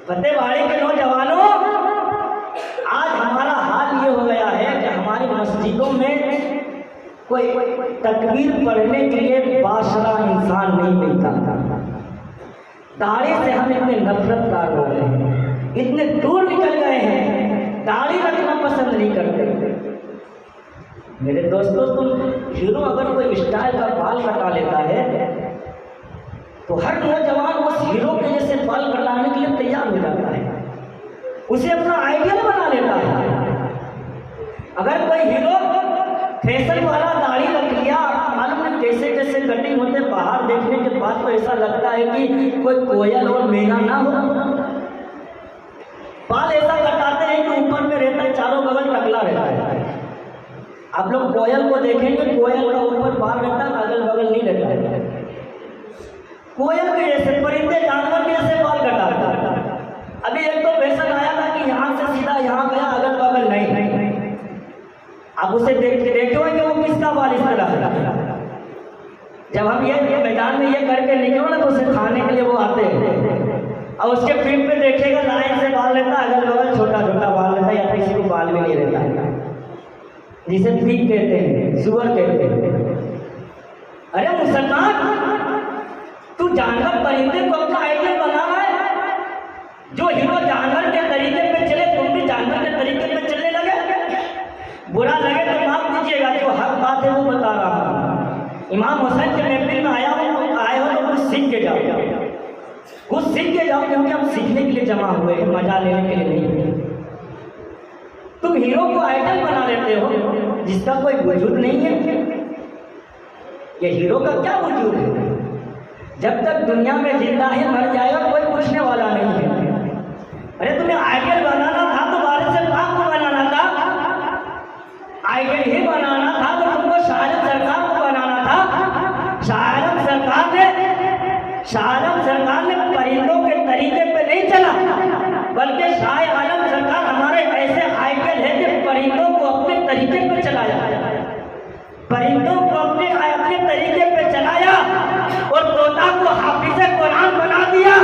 فتح واڑی کے نوجوانوں, آج ہمارا حال یہ ہو گیا ہے کہ ہماری مسجدوں میں کوئی تکبیر پڑھنے کے لیے باشرہ انسان نہیں ملتا. داڑھی سے ہم اتنے نفرت کار ہو گئے ہیں, اتنے دور نکل گئے ہیں, داڑھی رکھنا پسند نہیں کرتے. میرے دوستوں, تم ہیرو اگر کوئی اسٹائل کا بال کٹا لیتا ہے تو ہر نوجوان اس ہیرو کے جیسے بال کٹانے کے لیے تیار ہو جاتا ہے, اسے اپنا آئیڈیل بنا لیتا ہے. اگر کوئی ہیرو فیشن والا داڑھی رکھ لیا, معلوم ہے کیسے کیسے کٹنگ ہوتے, باہر دیکھنے کے بعد تو ایسا لگتا ہے کہ کوئی کوئل اور مینا نہ ہو. بال ایسا کٹاتے ہیں کہ اوپر میں رہتا ہے, چاروں بغل ٹکلا رہتا ہے. آپ لوگ کوئل کو دیکھیں گے, کوئل کا اوپر بال رہتا ہے, اگل بغل نہیں رہتا ہے. کوئل کے جیسے, پرندے جانور کے جیسے بال کٹاتا ہے. ابھی ایک تو فیشن آیا تھا کہ یہاں سے سیدھا یہاں گیا, اگل بغل نہیں. آپ اسے دیکھتے ہوئے کہ وہ کس کا بال اس طرح ہے. جب ہم یہ میدان میں یہ کر کے نکلو نا تو اسے کھانے کے لیے وہ آتے ہیں, اور اس کے پیٹ پہ دیکھے گا لائن سے بال رہتا ہے, اگل بغل چھوٹا چھوٹا بال رہتا ہے, یا کسی کو بال بھی نہیں رہتا, جسے پیگ کہتے ہیں, سور کہتے ہیں. ارے مسلمان, تو جانور پرندے کو اپنا آئیڈیل بنا رہا ہے. جو ہیرو جانور کے طریقے پہ چلے تم بھی جانور کے طریقے پہ چلنے لگے. برا لگے تو معاف دیجیے گا, جو حق بات ہے وہ بتا رہا ہوں. امام حسین کے محفل میں آئے ہو تو کچھ سیکھ کے جاؤ, کچھ سیکھ کے جاؤ, کیونکہ ہم سیکھنے کے لیے جمع ہوئے ہیں, مزہ لینے کے لیے نہیں. تم ہیرو کو آئیڈل بنا لیتے ہو جس کا کوئی وجود نہیں ہے. یہ ہیرو کا کیا وجود ہے؟ جب تک دنیا میں زندہ ہے مر جائے گا, کوئی پوچھنے والا نہیں ہے. ارے تمہیں آئیڈل بنانا تھا تو وارث پاک کو بنانا تھا. آئیڈل ہی بنانا تھا تو تم کو شاہرم سرکار کو بنانا تھا. شاہرم سرکار نے پرندوں کے طریقے پہ نہیں چلا, بلکہ شاہ عالم سرکار ہمارے ایسے آئیڈل ہے کہ پرندوں کو اپنے طریقے پہ چلایا, پرندوں کو اپنے طریقے پہ چلایا, اور طوطا کو حافظ قرآن بنا دیا.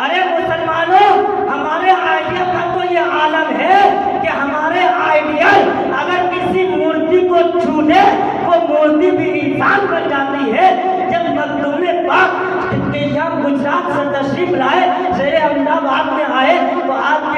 ارے مسلمانوں, ہمارے آئیڈیل کا تو یہ عالم ہے کہ ہمارے آئیڈیل اگر کسی مورتی کو چھو دے وہ مورتی بھی انسان بن جاتی ہے. جب مخدوم پاک یہاں گجرات سے تشریف لائے, شہر احمد آباد میں آئے, تو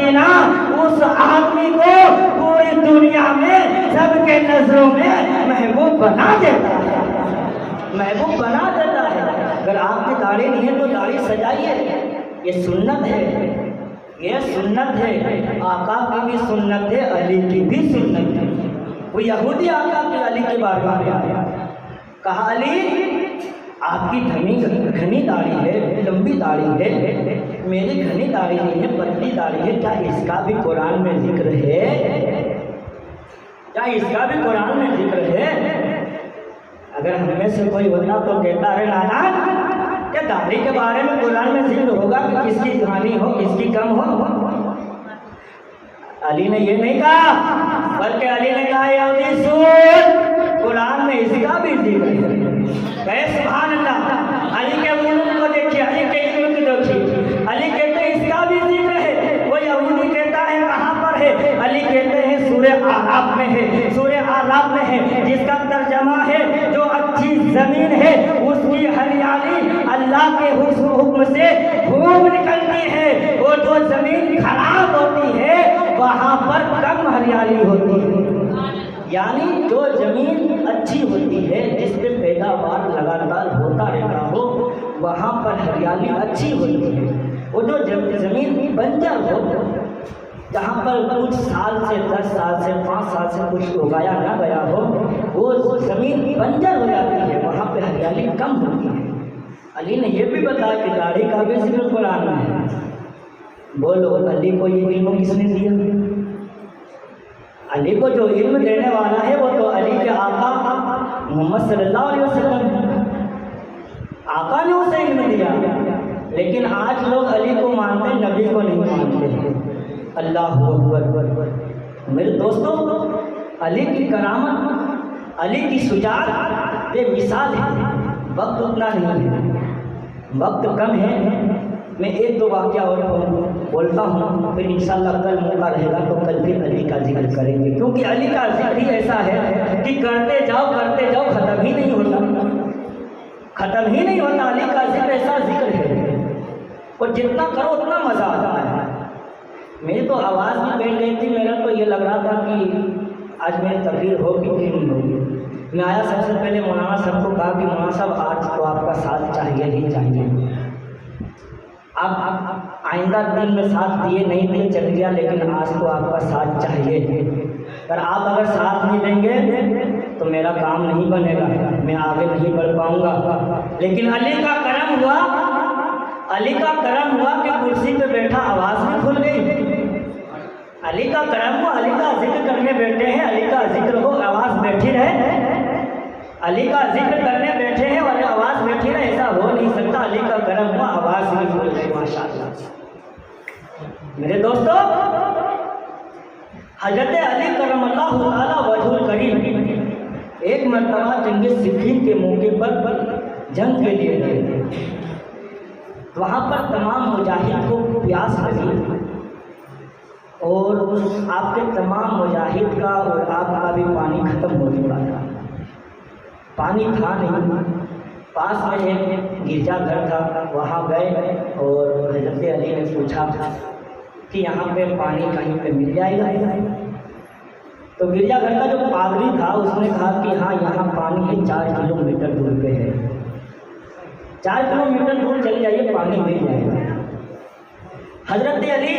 مدینہ اس آدمی کو پوری دنیا میں سب کے نظروں میں محبوب بنا دیتا ہے، محبوب بنا دیتا ہے۔ اگر آپ کی داڑھی نہیں ہے تو داڑھی سجائیے، یہ سنت ہے، یہ سنت ہے۔ آقا کی بھی سنت ہے، علی کی بھی سنت ہے۔ وہ یہودی آقا کے علی کی بارگاہ میں آیا، کہا علی آپ کی گھنی داڑھی ہے، لمبی داڑھی ہے، میری گھنی داڑھی نہیں ہے، پتلی داڑھی ہے، کیا اس کا بھی قرآن میں ذکر ہے؟ کیا اس کا بھی قرآن میں ذکر ہے؟ اگر ہم میں سے کوئی ہوتا تو کہتا ہے نانا کیا داڑھی کے بارے میں قرآن میں ذکر ہوگا کہ کس کی گھنی ہو کس کی کم ہو؟ علی نے یہ نہیں کہا، بلکہ علی نے کہا یہودی سن، قرآن میں اس کا بھی ذکر ہے۔ کہے سبحان اللہ، علی کے علوم کو دیکھیے، علی کے علم کو دیکھیے، علی کہتے ہیں اس کا بھی ذکر ہے۔ وہ یہودی کہتا ہے کہاں پر ہے؟ علی کہتے ہیں سورہ اعراف میں ہے، سورہ اعراف میں ہے، جس کا ترجمہ ہے جو اچھی زمین ہے اس کی ہریالی اللہ کے حکم سے خوب نکلتی ہے، وہ جو زمین خراب ہوتی ہے وہاں پر کم ہریالی ہوتی ہے۔ یعنی جو زمین اچھی ہوتی ہے جس پہ پیداوار لگاتار ہوتا رہتا ہو وہاں پر ہریالی اچھی ہوتی ہے۔ وہ جو زمین بنجر ہو جہاں پر کچھ سال سے 10 سال سے 5 سال سے کچھ اگایا نہ گیا ہو وہ زمین بنجر ہو جاتی ہے، وہاں پہ ہریالی کم ہوتی ہے۔ علی نے یہ بھی بتایا کہ داڑھی کا بھی ذکر قرآن میں ہے۔ بولو علی کو یہ علم کس نے دیا؟ علی کو جو علم دینے والا ہے وہ تو علی کے آقا محمد صلی اللہ علیہ وسلم ہے، آقا نے اسے علم دیا۔ لیکن آج لوگ علی کو مانتے ہیں، نبی کو نہیں مانتے۔ اللہ اکبر۔ میرے دوستوں، علی کی کرامت، علی کی شجاعت بے مثال ہے۔ وقت اتنا نہیں ہے، وقت کم ہے، میں ایک دو واقعہ اور بولتا ہوں، پھر انشاءاللہ کل موقع رہے گا تو کل پھر علی کا ذکر کریں گے، کیونکہ علی کا ذکر ہی ایسا ہے کہ کرتے جاؤ ختم ہی نہیں ہوتا، ختم ہی نہیں ہوتا۔ علی کا ذکر ایسا ذکر ہے اور جتنا کرو اتنا مزہ آتا ہے۔ میری تو آواز بھی بیٹھ گئی تھی، میرا تو یہ لگ رہا تھا کہ آج میری تقریر ہوگی کہ نہیں ہوگی۔ میں آیا سب سے پہلے مولانا صاحب کو کہا کہ مولانا صاحب آج تو آپ کا ساتھ چاہیے ہی چاہیے، آپ آئندہ دن میں ساتھ دیے نہیں دیے چل گیا، لیکن آج تو آپ کا ساتھ چاہیے۔ اگر ساتھ نہیں دیں گے تو میرا کام نہیں بنے گا، میں آگے نہیں بڑھ پاؤں گا۔ لیکن علی کا کرم ہوا، علی کا کرم ہوا کہ کرسی پہ بیٹھا آواز بھی کھل گئی۔ علی کا کرم ہوا، علی کا ذکر کرنے بیٹھے ہیں، علی کا ذکر ہو آواز بیٹھی رہے، علی کا ذکر کرنے بیٹھے ہیں اور آواز بیٹھی رہے، ایسا ہو نہیں سکتا۔ علی کا کرم ہوا، آواز بھی کھل گئی، ماشاءاللہ۔ میرے دوستو، حضرت علی کرم اللہ تعالی وجہ الکریم ایک مرتبہ جنگ صفین کے موقع پر جنگ کے لیے گئے، وہاں پر تمام مجاہد کو پیاس لگی اور آپ کے تمام مجاہد کا اور آپ کا بھی پانی ختم ہو چکا تھا، پانی تھا نہیں۔ پاس میں ایک گرجا گھر تھا، وہاں گئے اور حضرت علی نے پوچھا کہ یہاں پہ پانی کہیں پہ مل جائے گا؟ تو گرجا گھر کا جو پادری تھا اس نے کہا کہ ہاں یہاں پانی ہے، 4 کلومیٹر دور پہ ہے، 4 کلومیٹر دور چلے جائیے، پانی مل جائے گا۔ حضرت علی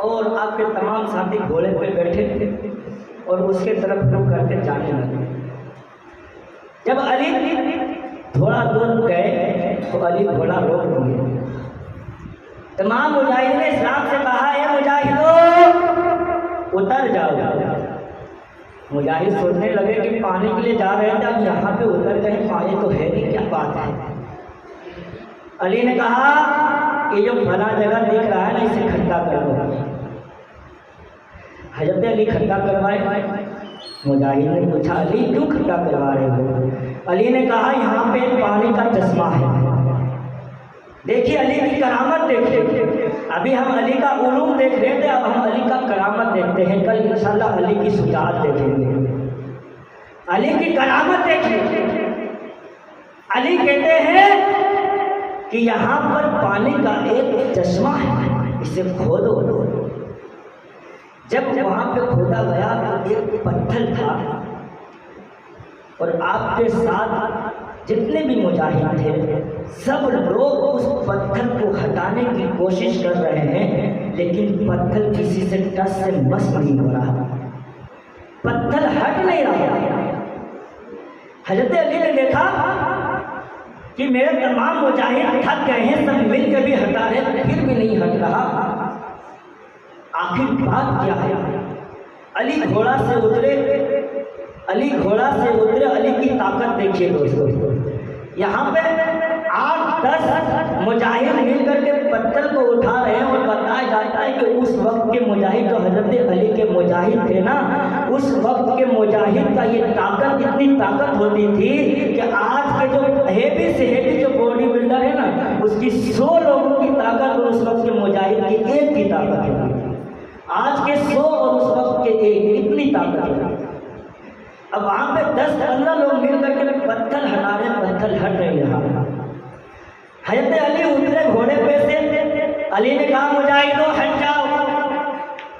اور آپ کے تمام ساتھی گھوڑے پہ بیٹھے تھے اور اس کے طرف رخ کرتے جانے لگے۔ جب علی تھوڑا دور گئے تو علی گھوڑا روک دیے۔ تمام مجاہد نے اسلام سے کہا اے مجاہدو اتر جاؤ۔ مجاہد سوچنے لگے کہ پانی کے لیے جا رہے تھے، اب یہاں پہ اتر گئے، پانی تو ہے نہیں، کیا بات ہے؟ علی نے کہا کہ جو فلاں جگہ دکھ رہا ہے نا اسے کھڈا کر دو۔ حضرت علی کھڈا کروائے۔ مجاہد نے پوچھا علی کیوں کھڈا کروا رہے ہو؟ علی نے کہا یہاں پہ ایک پانی کا چشمہ ہے، دیکھیے علی کی کرامت دیکھیے۔ ابھی ہم علی کا علوم دیکھ رہے تھے، اب ہم علی کا کرامت دیکھتے ہیں، کل انشاءاللہ علی کی شجاعت دیکھیں گے، علی کی کرامت دیکھیے۔ علی کہتے ہیں کہ یہاں پر پانی کا ایک چشمہ ہے، اسے کھودو۔ جب وہاں پہ کھودا گیا تو ایک پتھر تھا، اور آپ کے ساتھ جتنے بھی مجاہد تھے سب لوگ اس پتھر کو ہٹانے کی کوشش کر رہے ہیں، لیکن پتھر کسی سے ٹس سے مس نہیں ہو رہا، پتھر ہٹ نہیں رہا۔ حضرت علی نے دیکھا کہ میرے تمام مجاہد تھک گئے ہیں، سب مل کے بھی ہٹا رہے، پھر بھی نہیں ہٹ رہا، آخر بات کیا ہے؟ علی گھوڑا سے اترے، علی گھوڑا سے اترے، علی کی طاقت دیکھیے دوستو، یہاں پہ 8-10 مجاہد مل کر کے پتھر کو اٹھا رہے ہیں، اور بتایا جاتا ہے کہ اس وقت کے مجاہد جو حضرت علی کے مجاہد تھے نا، اس وقت کے مجاہد کا یہ طاقت، اتنی طاقت ہوتی تھی کہ آج کے جو ہیوی سے ہیوی جو باڈی بلڈر ہے نا، اس کی 100 لوگوں کی طاقت اور اس وقت کے مجاہد کی ایک کی طاقت ہوتی تھی، آج کے 100 اور اس وقت کے ایک، اتنی طاقت ہے۔ اب وہاں پہ 10-15 لوگ مل کر کے پتھر ہٹا رہے، پتھر ہٹ نہیں رہا۔ حضرت علی اترے گھوڑے پہ سے، علی نے کہا مجاہدوں ہٹ جاؤ۔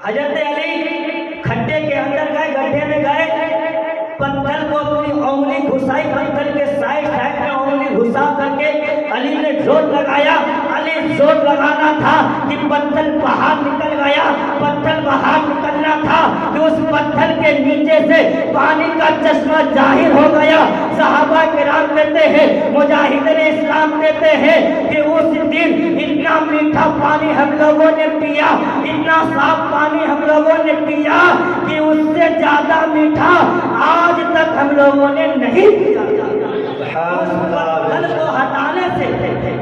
حضرت علی کھڈے کے اندر گئے، گڈھے میں گئے، پتھر کو اپنی انگلی گھسائی، پتھر کے سائڈ میں انگلی گھسا کر کے علی نے زور لگایا، علی زور لگانا تھا کہ پتھر باہر نکل گیا، پتھر باہر نکلنا تھا کہ اس پتھر کے نیچے سے پانی کا چشمہ ظاہر ہو گیا۔ صحابہ کرام کہتے ہیں، مجاہدین اسلام کہتے ہیں کہ اس دن اتنا میٹھا پانی ہم لوگوں نے پیا، اتنا صاف پانی ہم لوگوں نے پیا کہ اس سے زیادہ میٹھا آج تک ہم لوگوں نے نہیں پیا۔ اس پتھر کو ہٹانے سے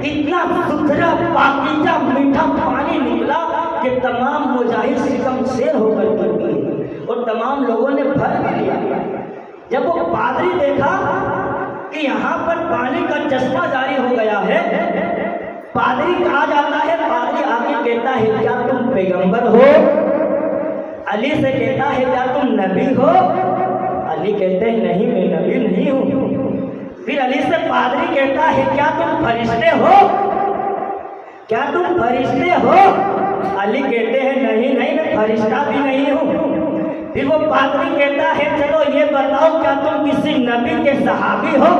اتنا ستھرا پاکیزہ میٹھا پانی نکلا کہ تمام مجاہد شکم سیر ہو کر گر گئے، اور تمام لوگوں نے بھر بھی لیا۔ جب وہ پادری دیکھا کہ یہاں پر پانی کا چشمہ جاری ہو گیا ہے، پادری کہا جاتا ہے، پادری آگے کہتا ہے کیا تم پیغمبر ہو؟ علی سے کہتا ہے کیا تم نبی ہو؟ علی کہتے ہیں نہیں، میں نبی نہیں ہوں۔ پھر علی سے پادری کہتا ہے کیا تم فرشتے ہو؟ کیا تم فرشتے ہو؟ علی کہتے ہیں نہیں، میں فرشتہ بھی نہیں ہوں۔ پھر وہ پادری کہتا ہے چلو یہ بتاؤ کیا تم کسی نبی کے صحابی ہو؟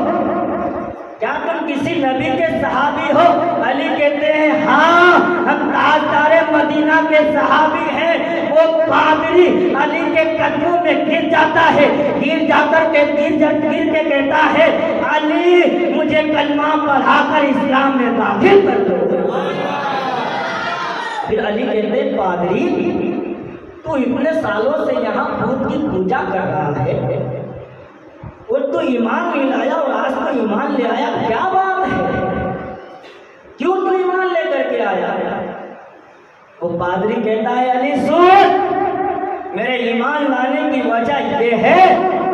کیا تم کسی نبی کے صحابی ہو؟ علی کہتے ہیں ہاں، ہم تاجدار مدینہ کے صحابی ہیں۔ وہ پادری علی کے قدموں میں گر جاتا ہے، گر کے کہتا ہے علی مجھے کلمہ پڑھا کر اسلام میں داخل کر دو۔ پھر علی کہتے ہیں پادری تو اتنے سالوں سے یہاں بت کی پوجا کر رہا ہے، اور تو ایمان نہیں لایا، اور آج تو ایمان لے آیا، کیا بات ہے؟ کیوں تو ایمان لے کر کے آیا؟ وہ پادری کہتا ہے علی سن، میرے ایمان لانے کی وجہ یہ ہے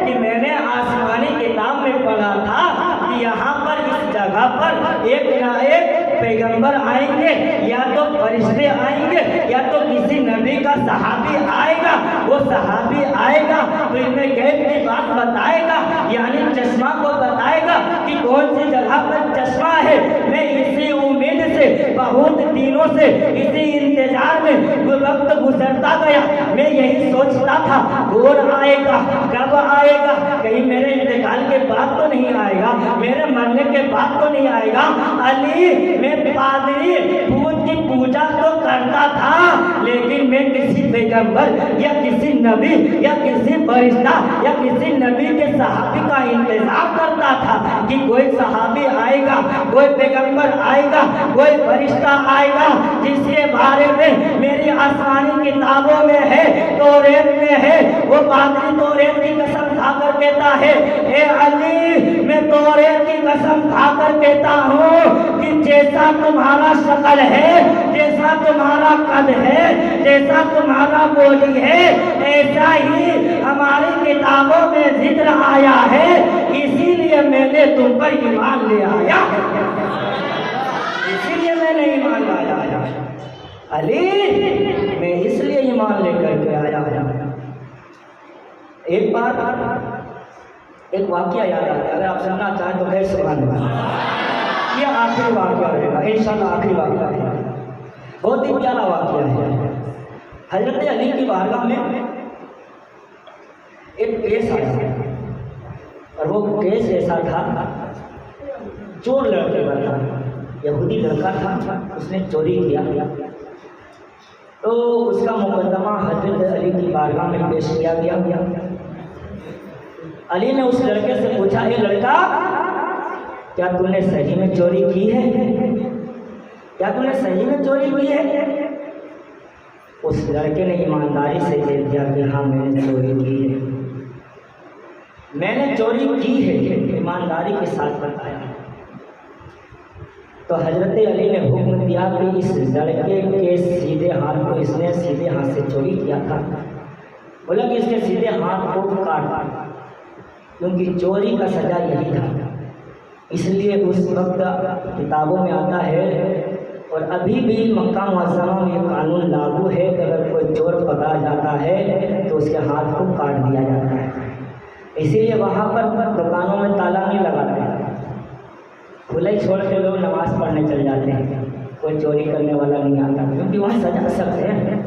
کہ میں نے آسمانی کتاب میں پڑھا تھا کہ یہاں پر اس جگہ پر ایک نہ ایک پیغمبر آئیں گے، یا تو فرشتے آئیں گے، یا تو کسی نبی کا صحابی آئے گا۔ وہ صحابی آئے گا تو ان میں غیب کی بات بتائے گا، یعنی چشمہ کو بتائے گا کہ کون سی جگہ پر چشمہ ہے۔ میں اسی امید سے بہت دنوں سے اسی انتظار میں وقت گزرتا گیا، میں یہی سوچتا تھا دور آئے گا، کب آئے گا، کہیں میرے انتقال کے بعد تو نہیں آئے گا، میرے مرنے کے بعد تو نہیں آئے گا۔ علی میں پادری بت کی پوجا تو کرتا تھا، لیکن میں کسی پیغمبر یا کسی نبی یا کسی فرشتہ یا کسی نبی کے صحابی کا انتظار کرتا تھا کہ کوئی صحابی آئے گا، کوئی پیغمبر آئے گا، کوئی فرشتہ آئے گا جس کے بارے میں میری آسمانی کتابوں میں ہے، توریت میں ہے۔ وہ پادری توریت کی قسم کھا کر کہتا ہے اے علی میں توریت کی قسم کھا کر کہتا ہوں کہ جیسا تمہارا شکل ہے، جیسا تمہارا قد ہے، جیسا تمہارا بولی ہے، ایسا ہی ہماری کتابوں میں ذکر آیا ہے، اسی لیے میں نے تم پر ایمان لے آیا، اسی لیے میں نے ایمان لایا۔ علی میں اس لیے ایمان لے کر کے آیا۔ ایک بار ایک واقعہ یاد آتا ہے، اگر آپ سننا چاہیں تو ہے سبحان اللہ، یہ آخری واقعہ رہے گا انشاءاللہ، آخری واقعہ ہے، بہت ہی پیارا واقعہ ہے۔ حضرت علی کی بارگاہ میں ایک کیس آیا اور وہ کیس ایسا تھا، چور لڑکے کا تھا، یہودی لڑکا تھا، اس نے چوری کیا، تو اس کا مقدمہ حضرت علی کی بارگاہ میں پیش کیا گیا۔ علی نے اس لڑکے سے پوچھا، اے لڑکا، کیا تم نے صحیح میں چوری کی ہے؟ کیا تم نے صحیح میں چوری کی ہے؟ اس لڑکے نے ایمانداری سے کہہ دیا کہ ہاں میں نے چوری کی ہے، میں نے چوری کی ہے، ایمانداری کے ساتھ بتایا۔ تو حضرت علی نے حکم دیا کہ اس لڑکے کے سیدھے ہاتھ کو، اس نے سیدھے ہاتھ سے چوری کیا تھا، بولا کہ اس کے سیدھے ہاتھ کو کاٹ، کیونکہ چوری کا سزا یہی تھا۔ اس لیے اس وقت کتابوں میں آتا ہے اور ابھی بھی مکہ معظمہ میں یہ قانون لاگو ہے کہ اگر کوئی چور پکڑا جاتا ہے تو اس کے ہاتھ کو کاٹ دیا جاتا ہے۔ اسی لیے وہاں پر دکانوں میں تالا نہیں لگاتے، کھلا ہی چھوڑ کے لوگ نماز پڑھنے چل جاتے ہیں، کوئی چوری کرنے والا نہیں آتا، کیونکہ وہاں سزا سخت ہے۔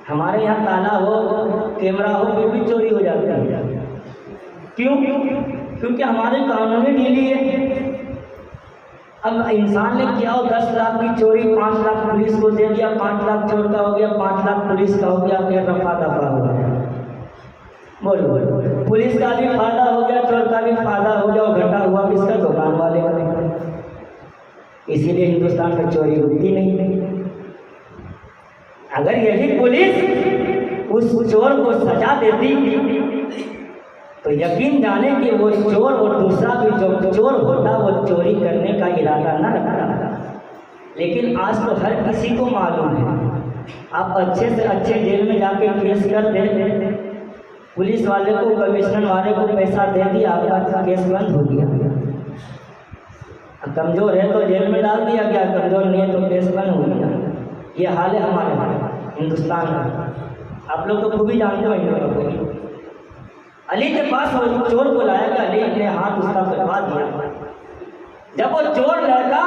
ہمارے یہاں تالا ہو، کیمرہ ہو، پھر بھی چوری ہو جاتی ہے۔ کیوں؟ کیونکہ ہمارے قانون میں ڈھیلی ہے۔ اب انسان نے کیا ہو 10 لاکھ کی چوری، 5 لاکھ پولیس کو دے دیا، 5 لاکھ چور کا ہو گیا، 5 لاکھ پولیس کا ہو گیا، پھر رفع دفع ہو گیا۔ بولو، پولیس کا بھی فائدہ ہو گیا، چور کا بھی فائدہ ہو گیا، اور گھٹا ہوا کس کا؟ دکان والے کا۔ اسی لیے ہندوستان میں چوری ہوتی نہیں۔ اگر یہی پولیس اس چور کو سزا دیتی تو یقین جانے کہ وہ چور اور دوسرا بھی جو چور ہوتا وہ چوری کرنے کا ارادہ نہ رکھتا۔ لیکن آج تو ہر کسی کو معلوم ہے، آپ اچھے سے اچھے جیل میں جا کے کیس کر دیں، پولیس والے کو، کمشنر والے کو پیسہ دے دیا، آپ کا کیس بند ہو گیا۔ کمزور ہے تو جیل میں ڈال دیا گیا، کمزور نہیں ہے تو کیس بند ہو گیا۔ یہ حال ہے ہمارے ہندوستان کا، آپ لوگ تو خوب ہی جانتے ہو۔ علی کے پاس وہ چور کو لایا کہ علی نے ہاتھ اس کا کٹوا دیا۔ جب وہ چور لڑکا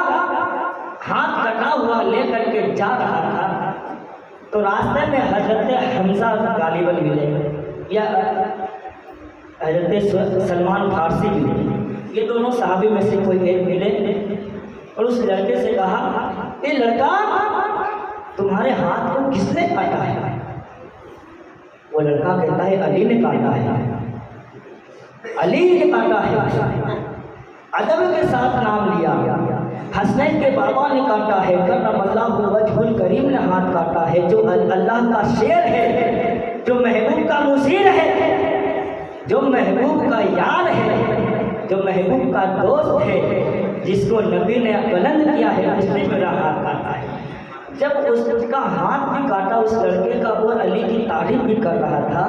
ہاتھ کٹا ہوا لے کر کے جا رہا تھا تو راستے میں حضرت حمزہ غالباً ملے یا حضرت سلمان فارسی ملے، یہ دونوں صحابی میں سے کوئی ایک ملے، اور اس لڑکے سے کہا، اے لڑکا، تمہارے ہاتھ کو کس نے کاٹا ہے؟ وہ لڑکا کہتا ہے، علی نے کاٹا ہے، علی نے کاٹا ہے۔ ادب کے ساتھ نام لیا، حسنین کے بابا نے کاٹا ہے، کرم اللہ وجہ الکریم نے ہاتھ کاٹا ہے، جو اللہ کا شیر ہے، جو محبوب کا مشیر ہے، جو محبوب کا یار ہے، جو محبوب کا دوست ہے، جس کو نبی نے بلند کیا ہے، اس نے میرا ہاتھ کاٹا ہے۔ جب اس کا ہاتھ بھی کاٹا اس لڑکے کا اور علی کی تعریف بھی کر رہا تھا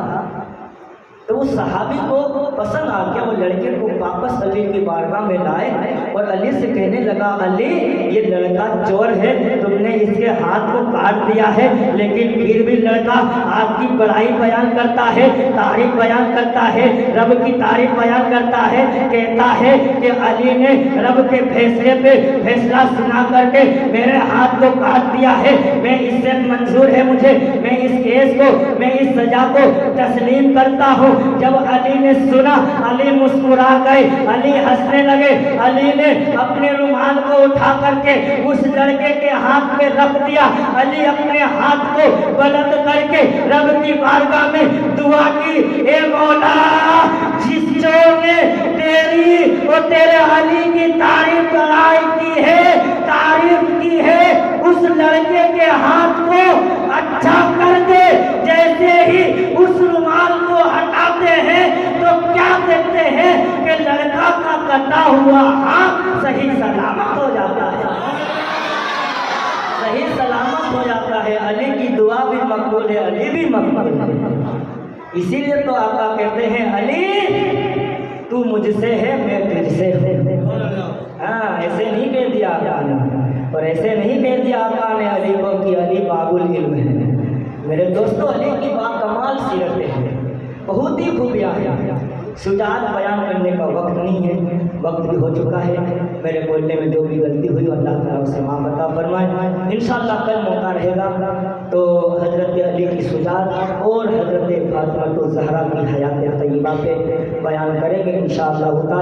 تو اس صحابی کو پسند آ گیا، وہ لڑکے کو واپس علی کی بارگاہ میں لائے اور علی سے کہنے لگا، علی یہ لڑکا چور ہے، تم نے اس کے ہاتھ کو کاٹ دیا ہے، لیکن پھر بھی لڑکا آپ کی بڑائی بیان کرتا ہے، تعریف بیان کرتا ہے، رب کی تعریف بیان کرتا ہے، کہتا ہے کہ علی نے رب کے فیصلے پہ فیصلہ سنا کر کے میرے ہاتھ کو کاٹ دیا ہے، میں اس سے منظور ہے مجھے، میں اس کیس کو، میں اس سزا کو تسلیم کرتا ہوں۔ جب علی نے سنا، علی مسکرا گئے، علی ہنسنے لگے، علی نے اپنے رومال کو اٹھا کر کے اس لڑکے کے ہاتھ پہ رکھ دیا، علی اپنے ہاتھ کو بلند کر کے رب کی بارگاہ میں دعا کی، اے مولا، جس چور نے تیری اور تیرے علی کی تعریف کی ہے، تعریف کی ہے، اس لڑکے کے ہاتھ کو اچھا کر دے۔ جیسے ہی اس رومال کو ہٹاتے ہیں تو کیا دیکھتے ہیں کہ لڑکا کا کٹا ہوا ہاتھ صحیح سلامت ہو جاتا ہے، صحیح سلامت ہو جاتا ہے۔ علی کی دعا بھی مقبول ہے، علی بھی مقبول ہے۔ اسی لیے تو آقا کہتے ہیں، علی تو مجھ سے ہے، میں تجھ سے ہوں۔ ہاں، ایسے نہیں کہہ دیا آقا نے، اور ایسے نہیں کہہ دیا آقا نے علی کو کہ علی باب العلم ہے۔ میرے دوستو، علی کی با کمال سیرتیں ہیں، بہت ہی خوبیاں ہیں۔ شجاعت بیان کرنے کا وقت نہیں ہے، وقت بھی ہو چکا ہے. میرے بولنے میں جو بھی غلطی ہوئی اللہ تعالیٰ اسے معاف عطا فرمائے. انشاءاللہ کل موقع رہے گا تو حضرت علی کی شجاعت اور حضرت فاطمہ الزہرا کی حیات طیبہ پہ بیان کریں گے انشاءاللہ تعالیٰ.